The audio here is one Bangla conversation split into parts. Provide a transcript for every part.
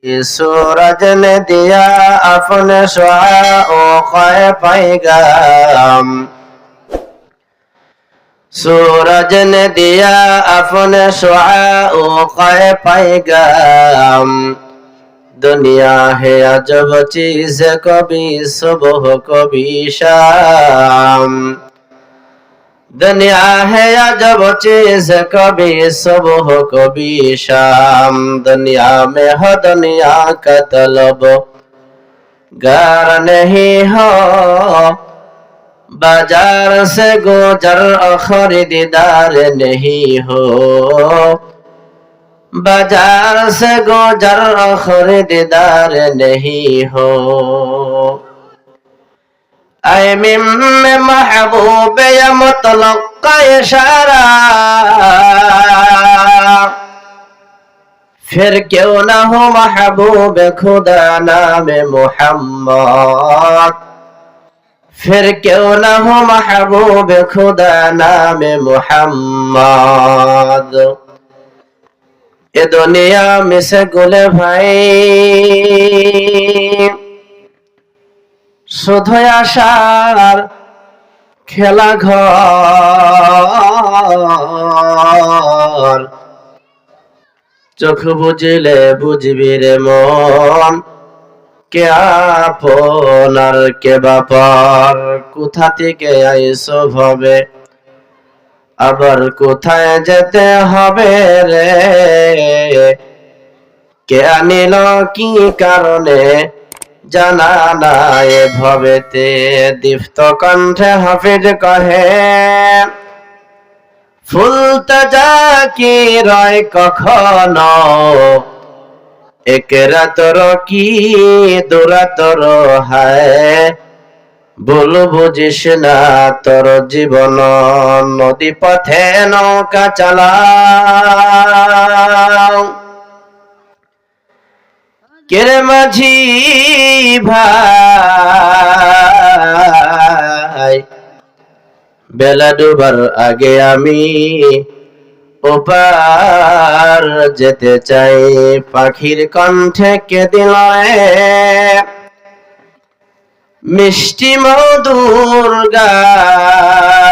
सूरज ने दिया अपने शुआओं पैगाम, सूरज ने दिया अपने शुआओं पैगाम। दुनिया है अजब चीज, कभी सुबह कभी शाम। दुनिया है अजब चीज, कभी सुबह कभी शाम। दुनिया में हो दुनिया का तलब गार नहीं हो, बाजार से गुजर खरीदार नहीं हो। बाजार से गुजर खरीदार नहीं हो। ऐ में महबूब या मुतलक्का इशारा, फिर क्यों ना हो महबूब खुदा नाम मोहम्मद। फिर क्यों ना हो महबूब खुदा नाम मोहम्मद। ये दुनिया में से गुले भाई শুধু আশার খেলা ঘর। চোখ বুঝিলে বুঝবি রে মন, কে আপন আর কে বাপর। কোথা থেকে আইসো ভবে, আবার কোথায় যেতে হবে রে। কে আনিল কি কারণে জানা নাই ভবেতে। দীপ্ত কণ্ঠে হাফিজ কহে, ফুল তাজা কি রয় কখনো, এক রাতর কি দুরাতর হায়। ভুল বুঝিস না তোর জীবন, নদী পথে নৌকা চালাও। কেরে মাঝি ভাই, বেলা ডুবার আগে আমি ওপার যেতে চাই। পাখির কণ্ঠে কে দিল মিষ্টি মধুর গান।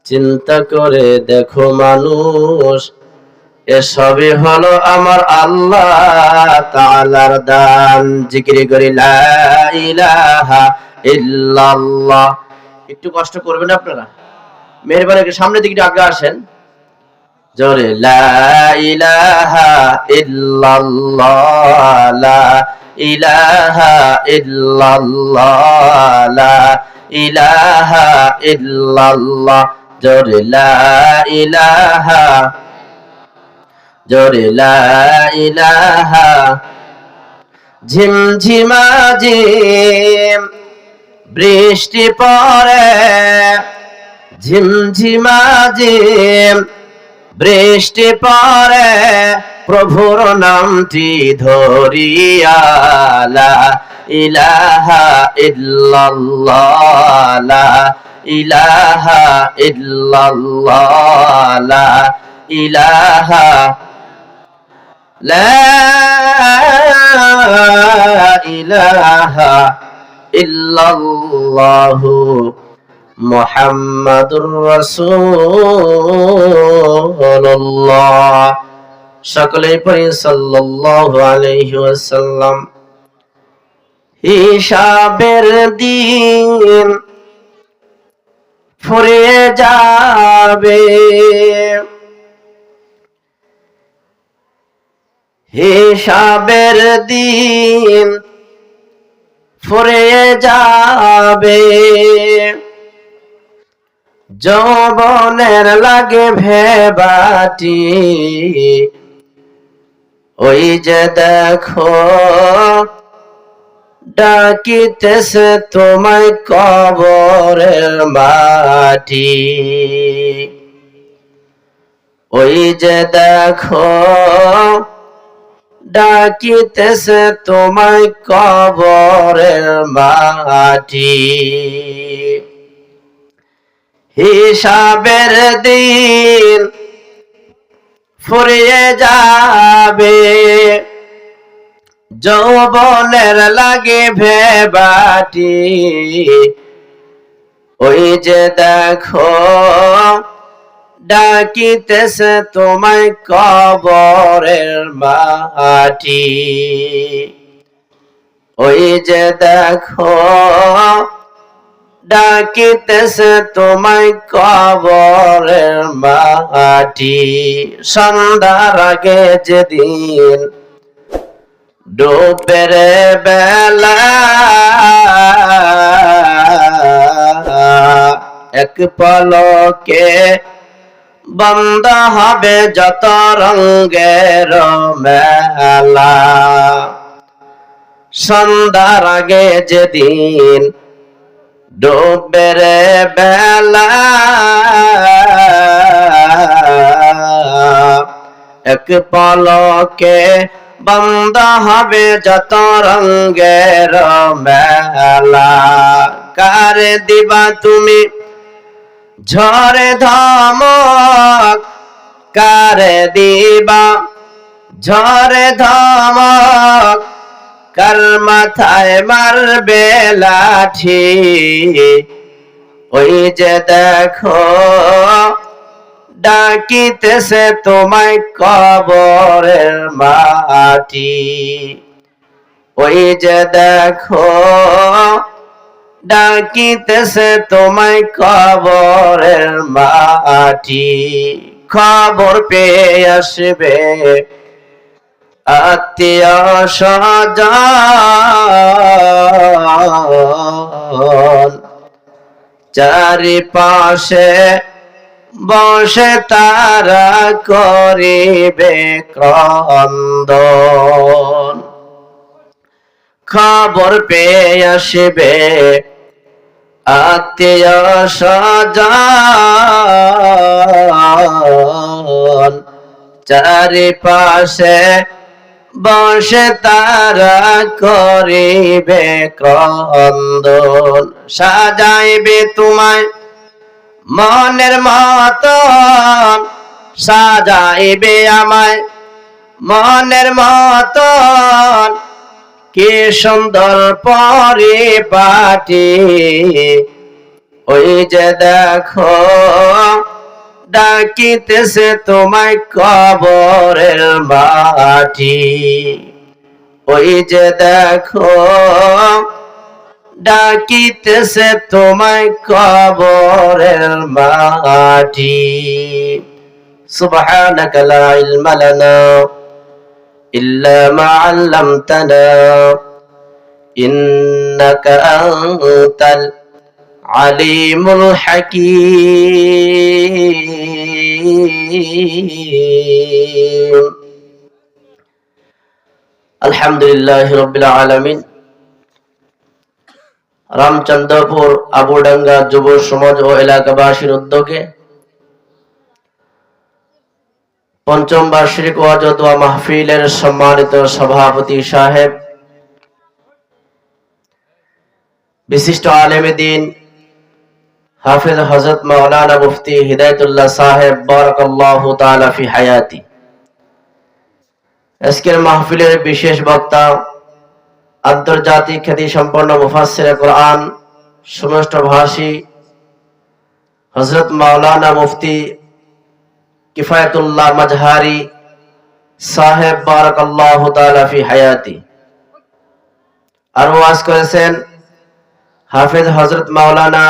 চিন্তা করে দেখো মানুষ, এসবই হলো আমার আল্লাহ তাআলার দান। জিকির করি লা ইলাহা ইল্লাল্লাহ। একটু কষ্ট করবেন আপনারা, মেহেরবানি করে সামনের দিকে আগে আসেন। জোরে লা ইলাহা ইল্লাল্লাহ, লা ইলাহা ইল্লাল্লাহ, লা ইলাহা ইল্লাল্লাহ। জোরে লা ইলাহা, জোরে লা ইলাহা। ঝিমঝিমা ঝিম বৃষ্টি পড়ে, ঝিমঝিমা ঝিম বৃষ্টি পড়ে। প্রভুর নামটি ধরিয়া লা ইলাহা ইল্লাল্লাহ, লা ইলাহা ইল্লাল্লাহ, লা ইলাহা, লা ইলাহা ইল্লাল্লাহু মুহাম্মাদুর রাসূলুল্লাহ। সকলেই পড়ি সাল্লাল্লাহু আলাইহি ওয়াসাল্লাম। হিসাবের দিন ফুরিয়ে যাবে, হিসাবের দিন ফুরিয়ে যাবে। যৌবনের লাগে ভেবাটি, ওই যে দেখো ডাকিতেছে তোমায় কবরের মাটি। ওই যে দেখো ডাকিতেছে তোমায় কবরের মাটি। হিসাবের দিন ফুরিয়ে যাবে, যৌবনের লাগে ভেবাটি, ওই যে দেখো ডাকিতেছে তোমায় কবরের মাটি, ওই যে দেখো ডাকিতেছে তোমায় কবরের মাটি। সন্ধ্যার আগে যেদিন ডুবের বেলা, এক পলকে বন্ধ হবে যত রঙের মেলা। সন্ধ্যার আগে যেদিন ডুবের বেলা, এক পলকে বন্ধ হবে যত রঙের মেলা। কারে দিবা তুমি ঝড়ে ধমক, কারে দিবা ঝড়ে ধমক, কার মাথায় মারবে লাঠি, ওই যে দেখো ডাকিতেছে তোমায় কবরের মাটি, ওই যে দেখো ডাকিতেছে তোমায় কবরের মাটি। খবর পেয়ে আসবে আত্মীয় স্বজন, চারিপাশে বসে তারা করিবে ক্রন্দন। খবর পেয়ে আসবে আত্মীয় স্বজন, চারিপাশে বসে তারা করিবে ক্রন্দন। সাজাইবে তোমায় মনের মতন, সাজাইবে আমায় মনের মতন, কি সুন্দর পরিপাটি, ওই যে দেখো ডাকিতেছে তোমায় কবরের মাটি, ওই যে দেখো ডাকিতেছে তোমায় কবরের মাটি। সুবহানাকা লা ইলমা লানা ইল্লা মা আল্লামতানা ইন্নাকা আনতাল আলিমুল হাকীম। আলহামদুলিল্লাহি রাব্বিল আলামিন। রামচন্দ্রপুর আবুডাঙ্গা যুব সমাজ ও এলাকাবাসীর উদ্যোগে পঞ্চম বার্ষিক ওয়াজ ও দোয়া মাহফিলের সম্মানিত সভাপতি সাহেব, বিশিষ্ট আলেমে দ্বীন হাফেজ হযরত মাওলানা মুফতি হিদায়াতুল্লাহ সাহেব বারাকাল্লাহু তাআলা ফি হায়াতি, আজকের মাহফিলের বিশেষ বক্তা আন্তর্জাতিক খ্যাতি সম্পন্ন মুফাসসিরে কোরআন সমস্ত ভাষী হযরত মাওলানা মুফতি কিফায়াতুল্লাহ মাজহারি সাহেব বারাকাল্লাহু তাআলা ফি হায়াতি। আর ওয়াজ করেছেন হাফেজ হযরত মাওলানা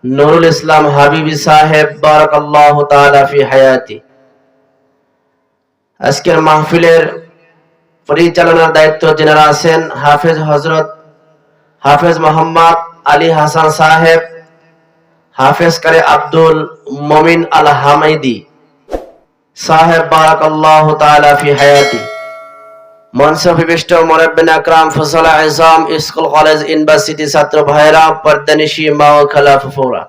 নুরুল ইসলাম হাবিবি সাহেব বারাকাল্লাহু তাআলা ফি হায়াতি। আজকের মাহফিলের পরিচালনার দায়িত্ব যারা আছেন হাফেজ মোহাম্মদ আলী হাসান সাহেব, হাফেজ কারি আব্দুল মুমিন আল হামিদি সাহেব বারাকাল্লাহু তাআলা ফি হায়াতি। মঞ্চে বিশিষ্ট মুরব্বিন আকরাম, ফজল আযম, স্কুল কলেজ ইউনিভার্সিটি ছাত্র ভাইরা, পর্দানিশি মা ও খালা ফুফুরা,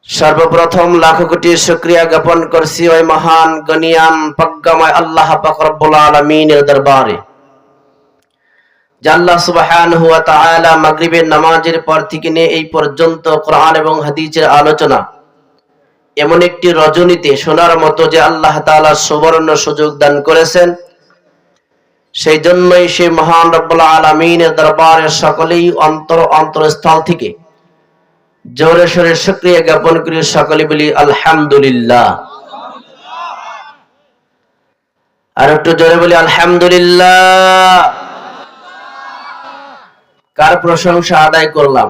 সর্বপ্রথম লাখ কোটি শুকরিয়া জ্ঞাপন করছি ওই মহান গনিয়ান প্রজ্ঞাময় আল্লাহ পাক রব্বুল আলামিনের দরবারে, যে আল্লাহ সুবহানাহু ওয়া তাআলা মাগরিবের নামাজের পর থেকে নিয়ে এই পর্যন্ত কোরআন এবং হাদিসের আলোচনা এমন একটি রজনীতে সোনার মতো যে আল্লাহ তাআলা সুবর্ণ সুযোগ দান করেছেন, সেই জন্যই সেই মহান রব্বুল আলামিনের দরবারে সকলেই অন্তরস্থল থেকে জোরে সোরে শুকরিয়া জ্ঞাপন করি, সকলে বলি আলহামদুলিল্লাহ। আর একটু জোরে বলি আলহামদুলিল্লাহ। কার প্রশংসা আদায় করলাম?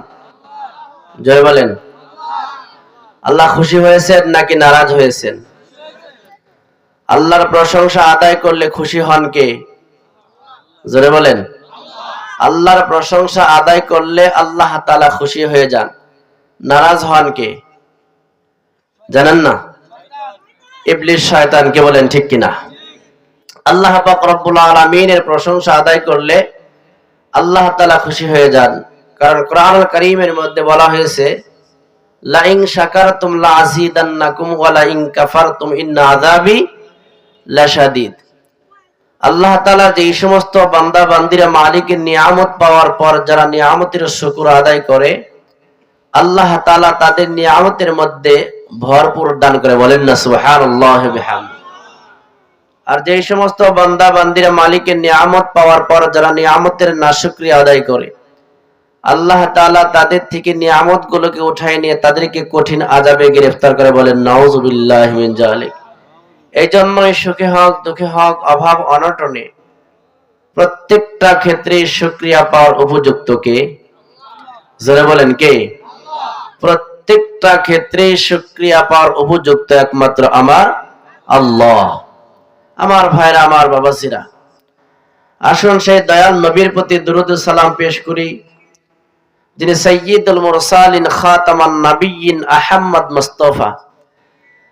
জয় বলেন। আল্লাহ খুশি হয়েছেন নাকি নারাজ হয়েছেন? আল্লাহর প্রশংসা আদায় করলে খুশি হন কে? জোরে বলেন। আল্লাহর প্রশংসা আদায় করলে আল্লাহ তাআলা খুশি হয়ে যান। নারাজ হন কে? জানেন না? ইবলিস, শয়তান। কে বলেন ঠিক কিনা? আল্লাহ পাক রব্বুল আলামিনের প্রশংসা আদায় করলে আল্লাহ তাআলা খুশি হয়ে যান। কারণ কোরআনুল কারীমের মধ্যে বলা হয়েছে, লা ইন শাকারতুম লা আযীদান্নাকুম ওয়া লা ইন কাফারতুম ইন্না আযাবি লাশাদীদ। আল্লাহ তাআলা যে সমস্ত বান্দা বান্দিরা মালিকের নিয়ামত পাওয়ার পর যারা নিয়ামতের শুকর আদায় করে, আল্লাহ তাআলা তাদের নিয়ামতের মধ্যে ভরপুর দান করে। বলেন না সুবহানাল্লাহি বিহামদি। আর যে সমস্ত বান্দা বান্দিরা মালিকের নিয়ামত পাওয়ার পর যারা নিয়ামতের নাশুকরিয়া আদায় করে, আল্লাহ তাআলা তাদের থেকে নিয়ামত গুলোকে উঠায় নিয়ে তাদেরকে কঠিন আযাবে গ্রেফতার করে। বলেন নাউযুবিল্লাহি মিন যালিক। এই জন্যই সুখে হোক দুঃখে হোক অভাব অনটনে প্রত্যেকটা ক্ষেত্রে শুকরিয়া পাওয়ার উপযুক্ত কে? জোরে বলেন কে? প্রত্যেকটা ক্ষেত্রে শুকরিয়া পাওয়ার উপযুক্ত একমাত্র আমার আল্লাহ। আমার ভাইরা, আমার বাবাজিরা, আসুন সেই দয়াল নবীর প্রতি দুরূদ ও সালাম পেশ করি, যিনি সাইয়্যিদুল মুরসালিন খাতামান নাবিয়্যিন আহমদ মুস্তাফা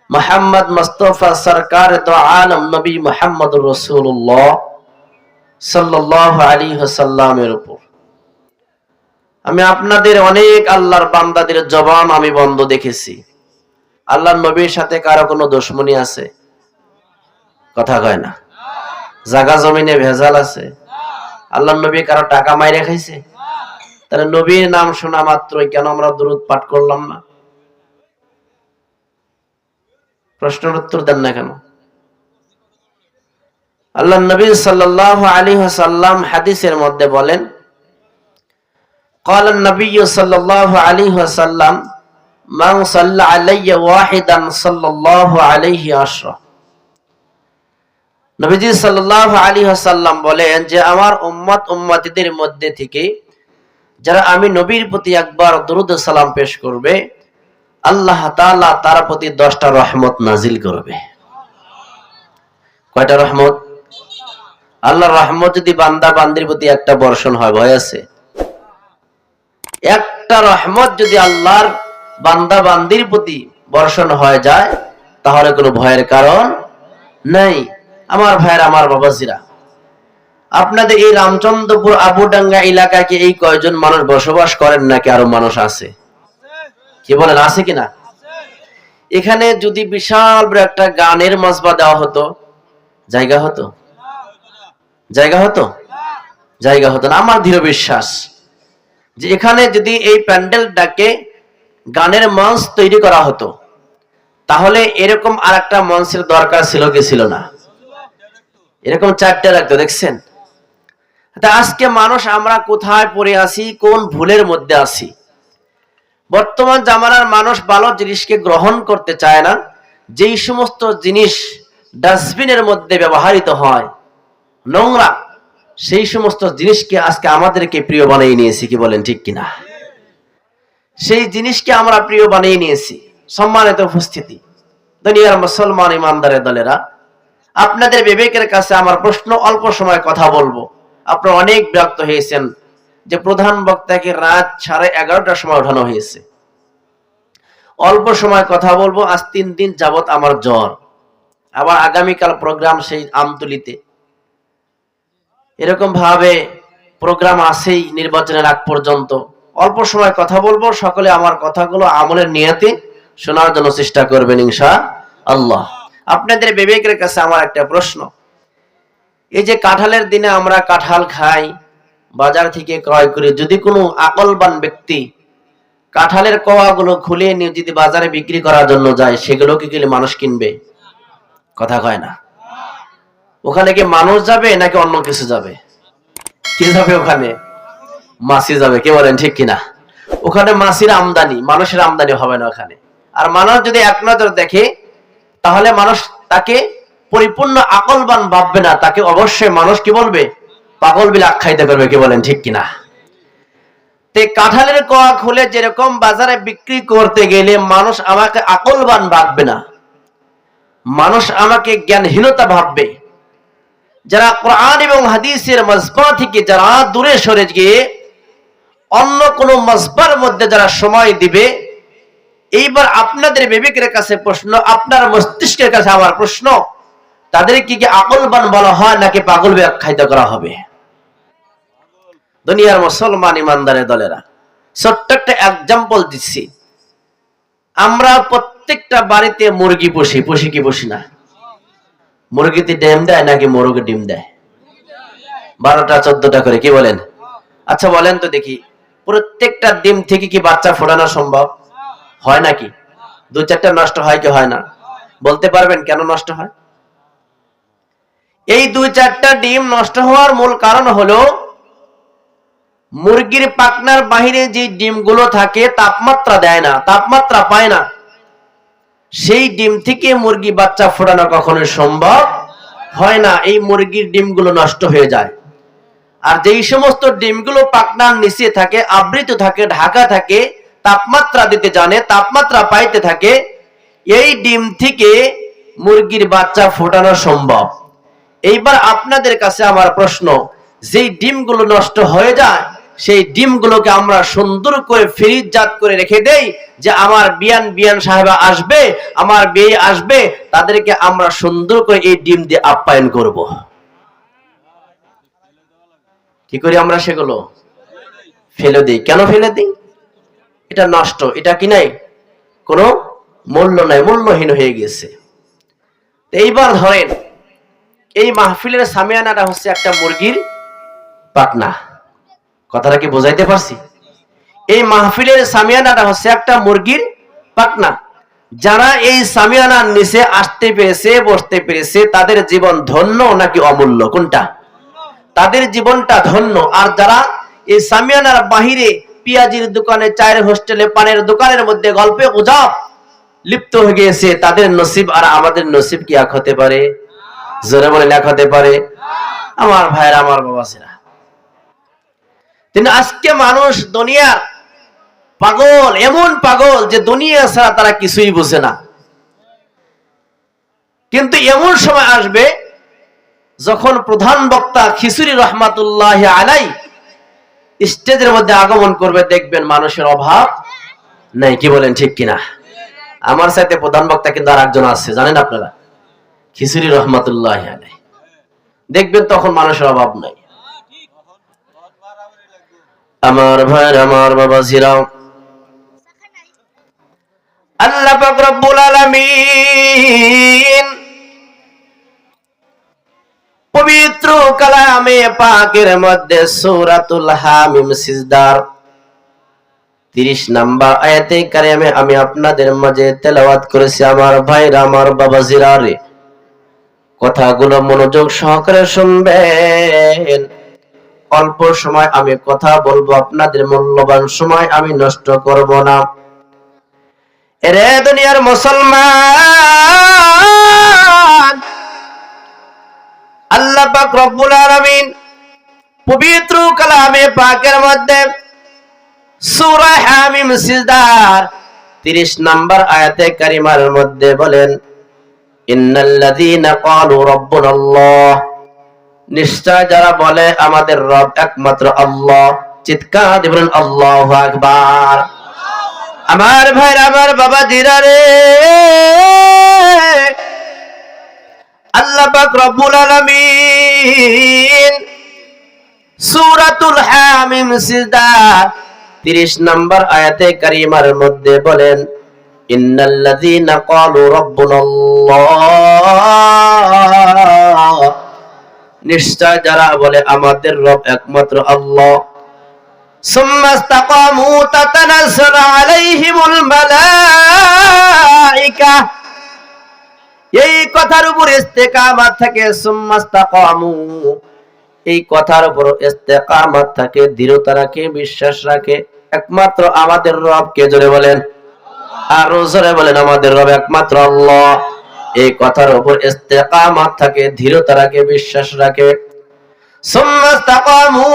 মুহাম্মদ মুস্তাফা সরকার দো আলম নবী মুহাম্মদুর রাসূলুল্লাহ সাল্লাল্লাহু আলাইহি ওয়াসাল্লামের উপর। আমি আপনাদের অনেক আল্লাহর বান্দাদের জবান আমি বন্ধ দেখেছি। আল্লাহর নবীর সাথে কারো কোনো দুশমনি আছে? কথা কয় না। জায়গা জমিনে ভেজাল আছে? আল্লাহর নবী কারো টাকা মাইরে খাইছে? তাহলে নবীর নাম শোনা মাত্রই কেন আমরা দুরূদ পাঠ করলাম না? প্রশ্নের উত্তর দেন না কেন? আল্লাহর নবী সাল্লাল্লাহু আলাইহি ওয়াসাল্লাম হাদিসের মধ্যে বলেন, قال النبي صلى الله عليه وسلم من صلى علي واحدا صلى الله عليه عشرة। নবীজি সাল্লাল্লাহু আলাইহি ওয়াসাল্লাম বলেন যে আমার উম্মত উম্মতীদের মধ্যে থেকে যারা আমি নবীর প্রতি একবার দরুদ ও সালাম পেশ করবে, আল্লাহ তাআলা তার প্রতি 10টা রহমত নাজিল করবে। কয়টা রহমত? আল্লাহর রহমত যদি বান্দা বান্দির প্রতি একটা বর্ষণ হয়, ভয় আছে? একটা রহমত যদি আল্লাহর বান্দা বান্দির প্রতি বর্ষণ হয়ে যায়, তাহলে কোনো ভয়ের কারণ নাই। আমার ভাইয়ের, আমার বাবাজিরা, আপনাদের এই রামচন্দ্রপুর আবুডাঙ্গা এলাকায় কি এই কয়জন মানুষ বসবাস করেন নাকি আরো মানুষ আছে? কি বলেন, আছে কিনা? এখানে যদি বিশাল বড় একটা গানের মজবা দেওয়া হতো, জায়গা হতো? জায়গা হতো? জায়গা হতো না। আমার দৃঢ় বিশ্বাস যে এখানে যদি এই প্যান্ডেলটাকে গানের মঞ্চ তৈরি করা হতো, তাহলে এরকম আর একটা মঞ্চের দরকার ছিল কি ছিল না? এরকম 4টে রাখতো। দেখছেন? আজকে মানুষ আমরা কোথায় পড়ে আছি, কোন ভুলের মধ্যে আছি? বর্তমান জামানার মানুষ ভালো জিনিসকে গ্রহণ করতে চায় না। যেই সমস্ত জিনিস ডাস্টবিনের মধ্যে ব্যবহৃত হয়, নোংরা, সেই সমস্ত জিনিসকে আজকে আমাদেরকে প্রিয় বানিয়ে নিয়েছি। কি বলেন ঠিক কিনা? সেই জিনিসকে আমরা প্রিয় বানিয়ে নিয়েছি। সম্মানিত উপস্থিতি, দুনিয়ার মুসলমান ইমানদারের দলেরা, আপনাদের বিবেকের কাছে আমার প্রশ্ন, অল্প সময় কথা বলবো। আপনারা অনেক বিরক্ত হয়েছেন যে প্রধান বক্তাকে রাত 11:30টার সময় ওঠানো হয়েছে। অল্প সময় কথা বলবো। আজ 3 দিন যাবত আমার জ্বর, আবার আগামীকাল প্রোগ্রাম সেই আমতলিতে। এরকম ভাবে প্রোগ্রাম আছেই নির্বাচনের আগ পর্যন্ত। অল্প সময় কথা বলবো। সকলে আমার কথাগুলো আমলের নিয়তে শোনার জন্য চেষ্টা করবেন ইনশাআল্লাহ। আপনাদের বিবেকের কাছে আমার একটা প্রশ্ন, এই যে কাঁঠালের দিনে আমরা কাঁঠাল খাই, বাজার থেকে ক্রয় করে, যদি কোনো আকলবান ব্যক্তি কাঁঠালের কোয়াগুলো খুলে নিয়ে যদি বাজারে বিক্রি করার জন্য যায়, সেগুলো কি মানুষ কিনবে? কথা কয় না। ওখানে কি মানুষ যাবে নাকি অন্য কিছু যাবে? কি যাবে ওখানে? মাছি যাবে। কে বলেন ঠিক কিনা? ওখানে মাছির আমদানি, মানুষের আমদানি হবে না ওখানে। আর মানুষ যদি এক নজর দেখে, তাহলে মানুষ তাকে পরিপূর্ণ আকলবান ভাববে না, তাকে অবশ্যই মানুষ কি বলবে? পাগল বলে আখ্যায়িত করবে। কি বলেন ঠিক কিনা? তে কাঁঠালের কোয়া খুলে যেরকম বাজারে বিক্রি করতে গেলে মানুষ আমাকে আকলবান ভাববে না, মানুষ আমাকে জ্ঞানহীনতা ভাববে। যারা কোরআন এবং হাদিসের মাসবা থেকে যারা দূরে সরে গিয়ে অন্য কোন মাসবার মধ্যে যারা সময় দিবে, এইবার আপনাদের বিবেকের কাছে প্রশ্ন, আপনার মস্তিষ্কের কাছে আমার প্রশ্ন, তাদের কি আকলবান বলা হয় নাকি পাগল আখ্যায়িত করা হবে? দুনিয়ার মুসলমান ইমানদারের দলেরা, ছোট্ট একটা এক্সাম্পল দিচ্ছি। আমরা প্রত্যেকটা বাড়িতে মুরগি পুষি, পুষি কি পুষি না? মুরগিতে ডিম দেয় নাকি মোরগে ডিম দেয়? 12টা 14টা করে। কি বলেন? আচ্ছা বলেন তো দেখি, প্রত্যেকটা ডিম থেকে কি বাচ্চা ফোটানো সম্ভব হয় নাকি? 2-4টা নষ্ট হয় কি হয় না? বলতে পারবেন কেন নষ্ট হয়? এই 2-4টা ডিম নষ্ট হওয়ার মূল কারণ হলো মুরগির পাখনার বাহিরে যে ডিমগুলো থাকে তাপমাত্রা দেয় না, তাপমাত্রা পায় না। সেই ডিম থেকে মুরগি বাচ্চা ফোটানো কখনো সম্ভব হয় না। এই মুরগির ডিমগুলো নষ্ট হয়ে যায়। আর যেই সমস্ত ডিমগুলো পাখনার নিচে থাকে, আবৃত থাকে, ঢাকা থাকে, তাপমাত্রা দিতে জানে, তাপমাত্রা পাইতে থাকে, এই ডিম থেকে মুরগির বাচ্চা ফোটানো সম্ভব। এইবার আপনাদের কাছে আমার প্রশ্ন, যেই ডিমগুলো নষ্ট হয়ে যায়, সেই ডিমগুলোকে আমরা সুন্দর করে ফ্রিজজাত করে রেখে দেই, যে আমার বিয়ান সাহেবা আসবে, আমার বিয়ে আসবে, তাদেরকে আমরা সুন্দর করে এই ডিম দিয়ে আপ্যায়ন করব। কি করি আমরা? সেগুলো ফেলে দিই। কেন ফেলে দিই? এটা নষ্ট, এটা কি নাই, কোনো মূল্য নাই, মূল্যহীন হয়ে গেছে। এইবার ধরেন এই মাহফিলের সামিয়ানাটা হচ্ছে একটা মুরগির পাখনা। কথাটা কি বোঝাইতে পারছি? এই মাহফিলের সামিয়ানাটা হচ্ছে একটা মুরগির পাখনা। যারা এই সামিয়ানার নিচে আসতে পেরেছে, বসতে পেরেছে, তাদের জীবন ধন্য নাকি অমূল্য? কোনটা? তাদের জীবনটা ধন্য। আর যারা এই সামিয়ানার বাহিরে পিয়াজির দোকানে, চায়ের হোস্টেলে, পানের দোকানের মধ্যে গল্পে গুজব লিপ্ত হয়ে গিয়েছে, তাদের নসিব আর আমাদের নসিব কি এক হতে পারে? জোরে বলে এক হতে পারে? আমার ভাইয়েরা, আমার বাবাসেরা, আজকে মানুষ দুনিয়ার পাগল, এমন পাগল যে দুনিয়া ছাড়া তারা কিছুই বুঝে না। কিন্তু এমন সময় আসবে যখন প্রধান বক্তা খিচুড়ি রহমাতুল্লাহ আলাই স্টেজের মধ্যে আগমন করবে, দেখবেন মানুষের অভাব নাই। কি বলেন ঠিক কিনা? আমার সাথে প্রধান বক্তা কিন্তু আর একজন আছে, জানেন আপনারা? খিচুড়ি রহমাতুল্লাহ আলাই। দেখবেন তখন মানুষের অভাব নাই। আমার ভাই, আমার বাবাজিরা, আল্লাহ পাক রব্বুল আলামিন পবিত্র কালামে পাকের মধ্যে সূরাতুল হামিম সিজদার 30 নম্বর আয়াতে কারিমে আমি আপনাদের মাঝে তেলাওয়াত করেছি। আমার ভাইরা, আমার বাবাজিরা রে, কথাগুলো মনোযোগ সহকারে শুনবেন। অল্প সময় আমি কথা বলবো, আপনাদের মূল্যবান সময় আমি নষ্ট করব না। এরে দুনিয়ার মুসলমান, আল্লাহ পাক রব্বুল আলামিন পবিত্র কালামে পাকের মধ্যে সূরা হামিম সিজদার 30 নম্বর আয়াতে কারিমার মধ্যে বলেন, ইন্নাল্লাযীনা ক্বালু রাব্বুনাল্লাহ, নিশ্চয় যারা বলে আমাদের রব একমাত্র আল্লাহ, চিৎকার দিয়ে বলেন আল্লাহু আকবার। আমার ভাইরা, আমার বাবাজিরা রে, আল্লাহ পাক রব্বুল আলামিন সূরাতুল হামিম সিজদার 30 নম্বর আয়াতে কারিমার মধ্যে বলেন, ইন্নাল্লাযীনা ক্বালু রাব্বুনাল্লাহ, নিশ্চয় যারা বলে আমাদের রব একমাত্র আল্লাহ, সুম্মা ইসতাকামু তাতানাজ্জালু আলাইহিমুল মালাইকা। এই কথার উপর ইস্তেকামাত থাকে, সুম্মা ইসতাকামু, এই কথার উপর ইস্তেকামাত থাকে, দৃঢ়তা রাখে, বিশ্বাস রাখে একমাত্র আমাদের রব কে? জোরে বলেন, আর জোরে বলেন, আমাদের রব একমাত্র আল্লাহ। এই কথার উপর ইস্তেকামাত থাকে, দৃঢ়তা রাখে, বিশ্বাস রাখে। সুম্মা ইসতাকামু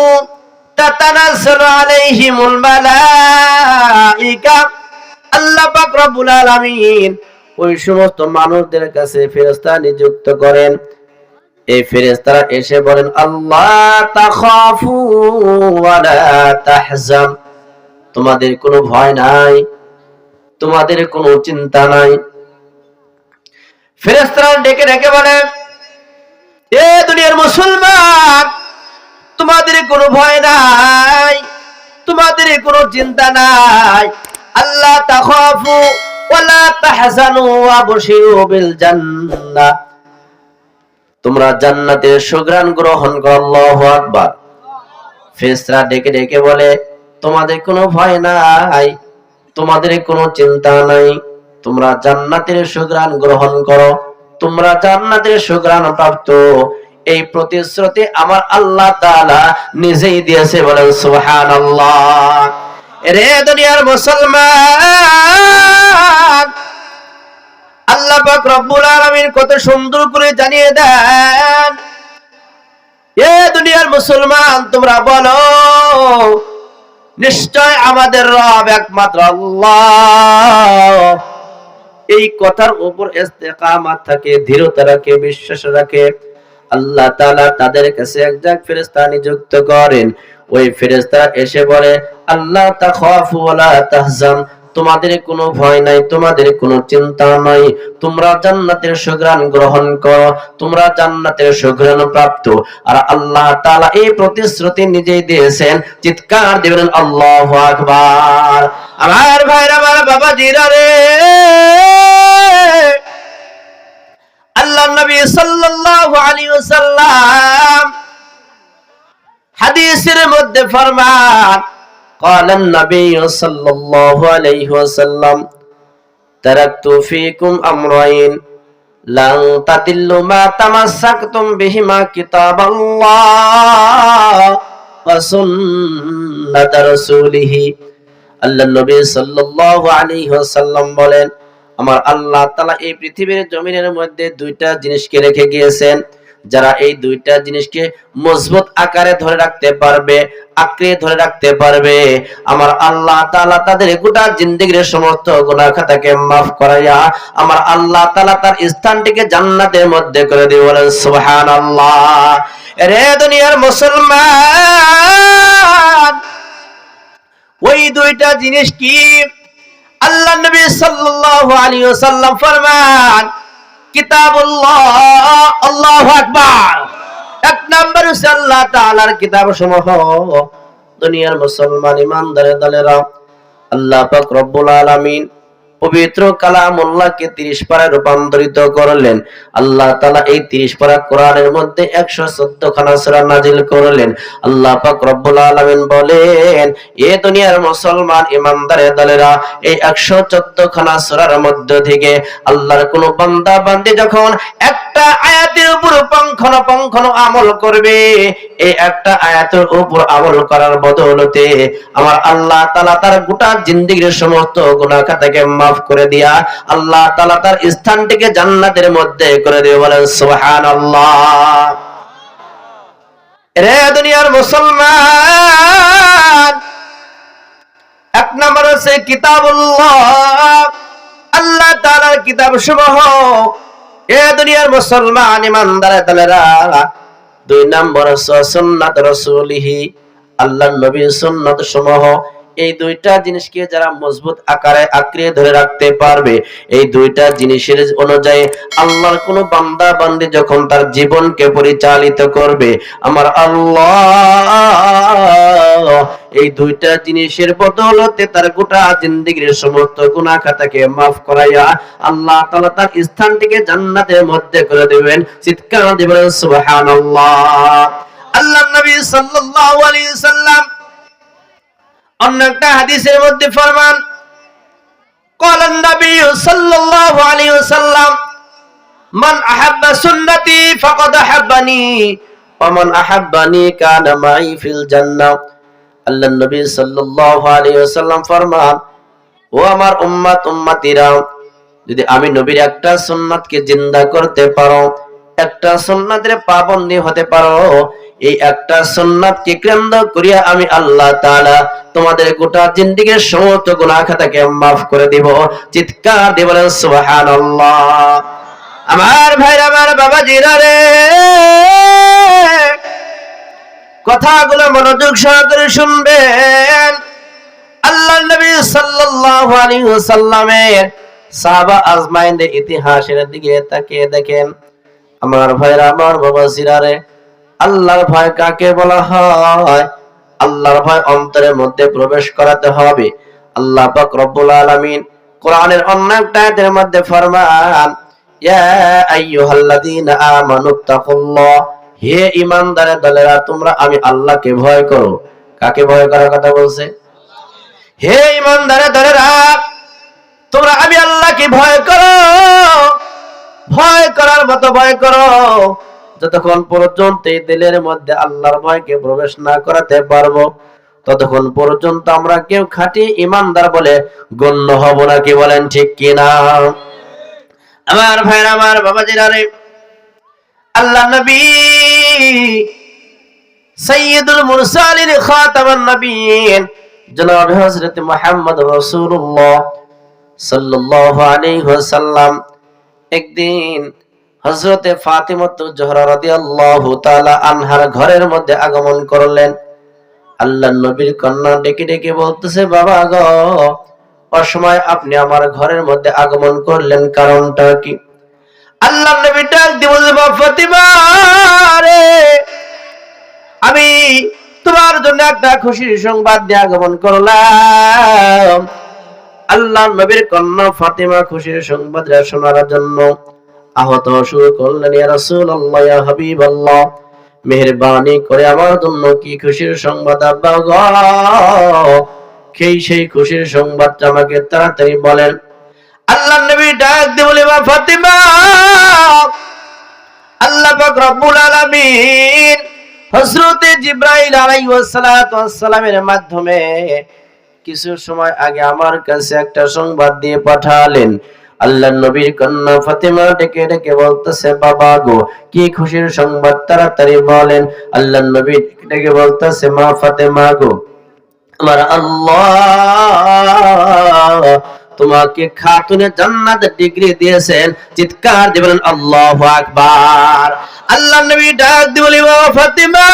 তাতানাজ্জালু আলাইহিমুল মালাইকা। আল্লাহ পাক রব্বুল আলামিন ওই সমস্ত মানুষদের কাছে ফেরেশতা নিযুক্ত করেন। এই ফেরেশতারা এসে বলেন, আল্লাহ তাখাফু ওয়া লা তাহজান, তোমাদের কোনো ভয় নাই, তোমাদের কোনো চিন্তা নাই। ফেরেশতারা ডেকে ডেকে বলে, এ দুনিয়ার মুসলমান, তোমাদের কোনো ভয় নাই, তোমাদের কোনো চিন্তা নাই। আল্লাহ তাখাফু ওয়া লা তাহজানু ওয়াবশিরু বিল জান্নাহ, তোমরা জান্নাতের সুঘ্রাণ গ্রহণ করো। আল্লাহু আকবার। ফেরেশতারা ডেকে ডেকে বলে, তোমাদের কোনো ভয় নাই, তোমাদের কোনো চিন্তা নাই, তোমরা জান্নাতের সুঘ্রাণ গ্রহণ করো, তোমরা জান্নাতের সুঘ্রাণ প্রাপ্ত। এই প্রতিশ্রুতি আমার আল্লাহ তাআলা নিজেই দিয়েছে, বলেন সুবহানাল্লাহ। রে দুনিয়ার মুসলমান, আল্লাহ পাক রব্বুল আলামিন কত সুন্দর করে জানিয়ে দেন, এ দুনিয়ার মুসলমান তোমরা বলো, নিশ্চয় আমাদের রব একমাত্র আল্লাহ। এই কথার উপর ইস্তেকামাত থাকে, দৃঢ়তা রাখে, বিশ্বাস রাখে। আল্লাহ তাআলা তাদের কাছে একজন ফেরেশতা নিযুক্ত করেন। ওই ফেরেশতা এসে বলে, আল্লাহ তাখাফু ওয়া লা তাহজান, তোমাদের কোনো ভয় নাই, তোমাদের কোনো চিন্তা নাই, তোমরা জান্নাতের সুঘ্রাণ গ্রহণ করো, তোমরা জান্নাতের সুঘ্রাণ প্রাপ্ত। আর আল্লাহ তাআলা এই প্রতিশ্রুতি নিজেই দিয়েছেন। চিৎকার দিবেন আল্লাহু আকবার। আমার ভাইরা, আমার বাবাজিরা রে, আল্লাহর নবী সাল্লাল্লাহু আলাইহি ওয়াসাল্লাম হাদিসের মধ্যে ফরমান, قال النبي صلى الله عليه وسلم تركت فيكم أمرين لن تضلوا ما تمسكتم بهما كتاب الله وسنة رسوله। আল্লাহর নবী সাল্লাল্লাহু আলাইহি ওয়াসাল্লাম বলেন, আমার আল্লাহ তাআলা এই পৃথিবীর জমিনের মধ্যে দুইটা জিনিসকে রেখে গিয়েছেন, যারা এই দুইটা জিনিসকে মজবুত আকারে ধরে রাখতে পারবে, আঁকড়ে ধরে রাখতে পারবে, আমার আল্লাহ তাআলা তাদের গোটা জিন্দেগীর সমস্ত গুনাহ খাতাকে maaf করাইয়া আমার আল্লাহ তাআলা তার স্থানটিকে জান্নাতের মধ্যে করে দিবেন। বলেন সুবহানাল্লাহ। রে দুনিয়ার মুসলমান, ওই দুইটা জিনিস কি? আল্লাহ নবী সাল্লাল্লাহু আলাইহি ওয়াসাল্লাম ফরমান, কিতাবুল্লাহ, আল্লাহু আকবার। এক নাম্বার হচ্ছে আল্লাহ তাআলার কিতাব সমূহ। দুনিয়ার মুসলমান ইমানদার দলেরা, আল্লাহ পাক রব্বুল আলামিন পবিত্র কালামুল্লাহকে 30 পারায় রূপান্তরিত করলেন। আল্লাহ তাআলা এই 30 পারা কোরআনের মধ্যে 114 খানা সূরা নাজিল করলেন। আল্লাহ পাক রব্বুল আলামিন বলেন, এ দুনিয়ার মুসলমান ইমানদারের দলেরা, এই 114 খানা সূরার মধ্য থেকে আল্লাহর কোন বান্দা বান্দি যখন একটা আয়াতের উপর পঙ্খানো আমল করবে, এই একটা আয়াতের উপর আমল করার বদৌলতে আমার আল্লাহ তাআলা তার গোটা জিন্দেগীর সমস্ত গুনাহ খাতাকে maaf করে দিয়া আল্লাহ তাআলা তার স্থানটিকে জান্নাতের মধ্যে করে দিবে। বলেন সুবহানাল্লাহ। রে দুনিয়ার মুসলমান, এক নম্বর হচ্ছে কিতাবুল্লাহ, আল্লাহ তাআলার কিতাব সমূহ। এ দুনিয়ার মুসলমান ইমানদারের দলেরা, 2 নম্বর হচ্ছে সুন্নাত রাসূলিহি, আল্লাহর নবীর সুন্নাত সমূহ। এই দুইটা জিনিসকে যারা মজবুত আকারে আঁকড়ে ধরে রাখতে পারবে, এই দুইটা জিনিসের অনুযায়ী আল্লাহর কোন বান্দা বান্দি যখন তার জীবনকে পরিচালিত করবে, আমার আল্লাহ এই দুইটা জিনিসের বদৌলতে তার গোটা জিন্দেগীর সমস্ত গুনাহ খাতাকে maaf করাইয়া আল্লাহ তাআলা তার স্থানটিকে জান্নাতের মধ্যে করে দিবেন। চিৎকার দিবেন সুবহানাল্লাহ। আল্লাহর নবী সাল্লাল্লাহু আলাইহি ওয়াসাল্লাম অন্য একটা হাদিসের মধ্যে ফরমান قال النبي صلى الله عليه وسلم من أحب سنتي فقد أحبني ومن أحبني كان معي في الجنة আল্লাহর নবী সাল্লাল্লাহু আলাইহি ওয়াসাল্লাম ফরমান, ও আমার উম্মতিরা, যদি আমি নবীর একটা সুন্নাতকে জিন্দা করতে পারো, একটা সুন্নাতের পাবন্দী হতে পারো, এই একটা সুন্নাতকে কেন্দ্র করিয়া আমি আল্লাহ তাআলা তোমাদের গোটা জিন্দেগীর সমস্ত গুনাহ খাতাকে মাফ করে দিব। চিৎকার দিয়ে বলেন সুবহানাল্লাহ। আমার ভাইরা, আমার বাবাজিরা রে, কথাগুলো মনোযোগ সহকারে শুনবেন। আল্লাহর নবী সাল্লাল্লাহু আলাইহি ওয়াসাল্লামের সাহাবা আজমাইনদের ইতিহাসের দিকে তাকিয়ে দেখেন। আমার ভাইরা, আমার বাবাজিরা রে, আল্লাহর ভয় কাকে বলা হয়? আল্লাহর ভয় অন্তরের মধ্যে প্রবেশ করাতে হবে। আল্লাহ পাক রব্বুল আলামিন কোরআনের অন্য একটা আয়াতের মধ্যে ফরমান, ইয়া আইয়ুহাল্লাযীনা আমানুত্তাকুল্লাহ, হে ঈমানদারের দলেরা, তোমরা আমি আল্লাহকে ভয় করো। কাকে ভয় করার কথা বলছে? হে ঈমানদারের দলেরা, তোমরা আমি আল্লাহকে ভয় করো। ভয় করার মতো ভয় করো। যতক্ষণ পর্যন্ত এই দিলের মধ্যে আল্লাহর ভয়কে প্রবেশ না করাতে পারবো, ততক্ষণ পর্যন্ত আমরা কেউ খাঁটি ঈমানদার বলে গণ্য হব না। কি বলেন ঠিক কিনা? আমার ভাইরা, আমার বাবাজিরা রে, আল্লাহ নবী সাইয়্যিদুল মুরসালিন খাতামুন নবিয়্যিন জনাব হযরত মুহাম্মদ রাসূলুল্লাহ সাল্লাল্লাহু আলাইহি ওয়াসাল্লাম একদিন হযরতে ফাতিমাতুজ জোহরা রাদিয়াল্লাহু তাআলা আনহার ঘরের মধ্যে আগমন করলেন। আল্লাহর নবীর কন্যা ডেকে ডেকে বলতেছে, বাবা গো, অসময় আপনি আমার ঘরের মধ্যে আগমন করলেন, কারণটা কি? আল্লাহর নবী ডাক দিয়ে বললেন, ফাতিমা রে, আমি তোমার জন্য একটা খুশির সংবাদ দিয়ে আগমন করলাম। আল্লাহর নবীর কন্যা ফাতিমা খুশির সংবাদটা শোনার জন্য আহত শুরু করলেন, ইয়া রাসূলুল্লাহ, ইয়া হাবিবাল্লাহ, মেহেরবানি করে আমার জন্য কি খুশির সংবাদ আব্বা গো? সেই খুশির সংবাদটা আমাকে তাড়াতাড়ি বলেন। আল্লাহর নবী ডাক দিয়ে বলে, ফাতিমা, আল্লাহ পাক রব্বুল আলামিন হযরত জিবরাইল আলাইহিস সালাতু ওয়াস সালামের মাধ্যমে কিছু সময় আগে আমার কাছে একটা সংবাদ দিয়ে পাঠালেন। আল্লাহর নবীর কন্যা ফাতিমা ডেকে ডেকে বলতেছে, বাবা গো, কি খুশির সংবাদ, তাড়াতাড়ি বলেন। আল্লাহর নবী ডেকে বলতেছে, মা ফাতিমা গো, আমার আল্লাহ তোমাকে খাতুনে জান্নাত ডিগ্রি দিয়েছেন। চিৎকার দিয়ে বলেন আল্লাহু আকবার। আল্লাহর নবী ডাক দিয়ে বলেন, ফাতিমা,